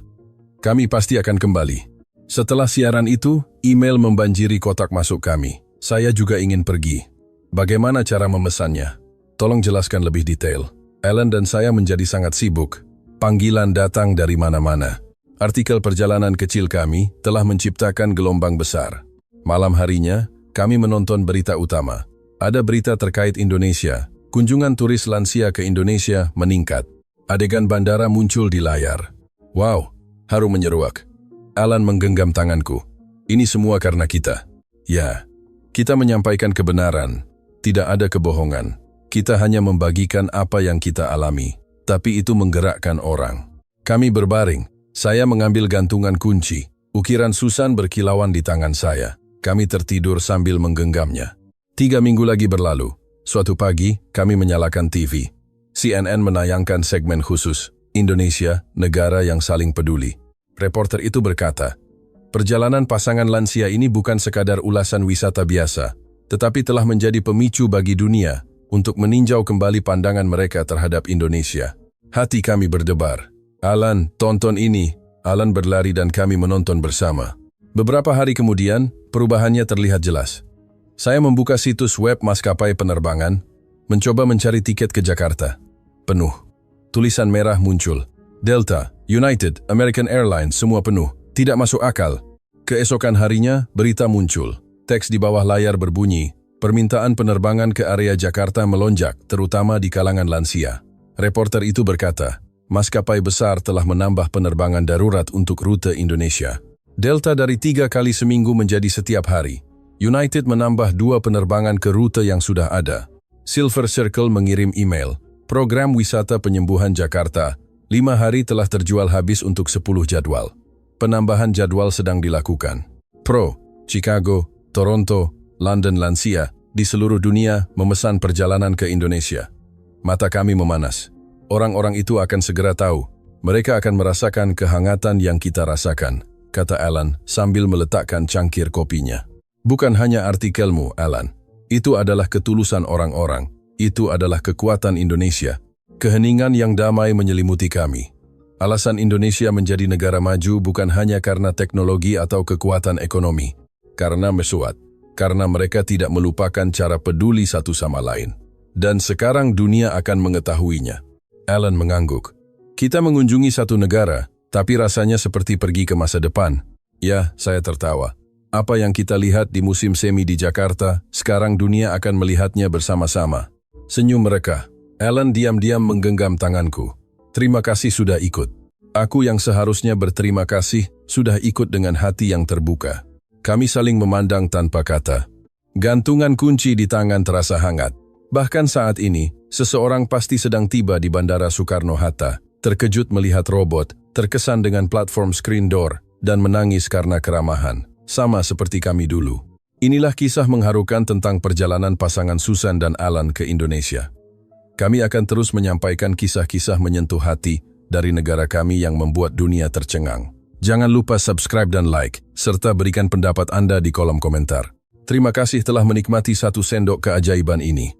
Speaker 1: Kami pasti akan kembali. Setelah siaran itu, email membanjiri kotak masuk kami. Saya juga ingin pergi. Bagaimana cara memesannya? Tolong jelaskan lebih detail. Alan dan saya menjadi sangat sibuk. Panggilan datang dari mana-mana. Artikel perjalanan kecil kami telah menciptakan gelombang besar. Malam harinya, kami menonton berita utama. Ada berita terkait Indonesia. Kunjungan turis lansia ke Indonesia meningkat. Adegan bandara muncul di layar. Wow, haru menyeruak. Alan menggenggam tanganku. Ini semua karena kita. Ya, kita menyampaikan kebenaran. Tidak ada kebohongan. Kita hanya membagikan apa yang kita alami. Tapi itu menggerakkan orang. Kami berbaring. Saya mengambil gantungan kunci. Ukiran Susan berkilauan di tangan saya. Kami tertidur sambil menggenggamnya. 3 minggu lagi berlalu. Suatu pagi, kami menyalakan TV. CNN menayangkan segmen khusus, Indonesia, negara yang saling peduli. Reporter itu berkata, perjalanan pasangan lansia ini bukan sekadar ulasan wisata biasa, tetapi telah menjadi pemicu bagi dunia untuk meninjau kembali pandangan mereka terhadap Indonesia. Hati kami berdebar. Alan, tonton ini. Alan berlari dan kami menonton bersama. Beberapa hari kemudian, perubahannya terlihat jelas. Saya membuka situs web maskapai penerbangan, mencoba mencari tiket ke Jakarta. Penuh. Tulisan merah muncul. Delta, United, American Airlines, semua penuh. Tidak masuk akal. Keesokan harinya, berita muncul. Teks di bawah layar berbunyi, permintaan penerbangan ke area Jakarta melonjak, terutama di kalangan lansia. Reporter itu berkata, maskapai besar telah menambah penerbangan darurat untuk rute Indonesia. Delta dari 3 kali seminggu menjadi setiap hari. United menambah 2 penerbangan ke rute yang sudah ada. Silver Circle mengirim email. Program wisata penyembuhan Jakarta, 5 hari telah terjual habis untuk 10 jadwal. Penambahan jadwal sedang dilakukan. Pro, Chicago, Toronto, London lansia, di seluruh dunia memesan perjalanan ke Indonesia. Mata kami memanas. Orang-orang itu akan segera tahu. Mereka akan merasakan kehangatan yang kita rasakan, kata Alan sambil meletakkan cangkir kopinya. Bukan hanya artikelmu, Alan. Itu adalah ketulusan orang-orang. Itu adalah kekuatan Indonesia. Keheningan yang damai menyelimuti kami. Alasan Indonesia menjadi negara maju bukan hanya karena teknologi atau kekuatan ekonomi. Karena mesuat. Karena mereka tidak melupakan cara peduli satu sama lain. Dan sekarang dunia akan mengetahuinya. Alan mengangguk. Kita mengunjungi satu negara, tapi rasanya seperti pergi ke masa depan. Ya, saya tertawa. Apa yang kita lihat di musim semi di Jakarta, sekarang dunia akan melihatnya bersama-sama. Senyum mereka. Alan diam-diam menggenggam tanganku. Terima kasih sudah ikut. Aku yang seharusnya berterima kasih, sudah ikut dengan hati yang terbuka. Kami saling memandang tanpa kata. Gantungan kunci di tangan terasa hangat. Bahkan saat ini, seseorang pasti sedang tiba di Bandara Soekarno-Hatta, terkejut melihat robot, terkesan dengan platform screen door, dan menangis karena keramahan, sama seperti kami dulu. Inilah kisah mengharukan tentang perjalanan pasangan Susan dan Alan ke Indonesia. Kami akan terus menyampaikan kisah-kisah menyentuh hati dari negara kami yang membuat dunia tercengang. Jangan lupa subscribe dan like, serta berikan pendapat Anda di kolom komentar. Terima kasih telah menikmati 1 sendok keajaiban ini.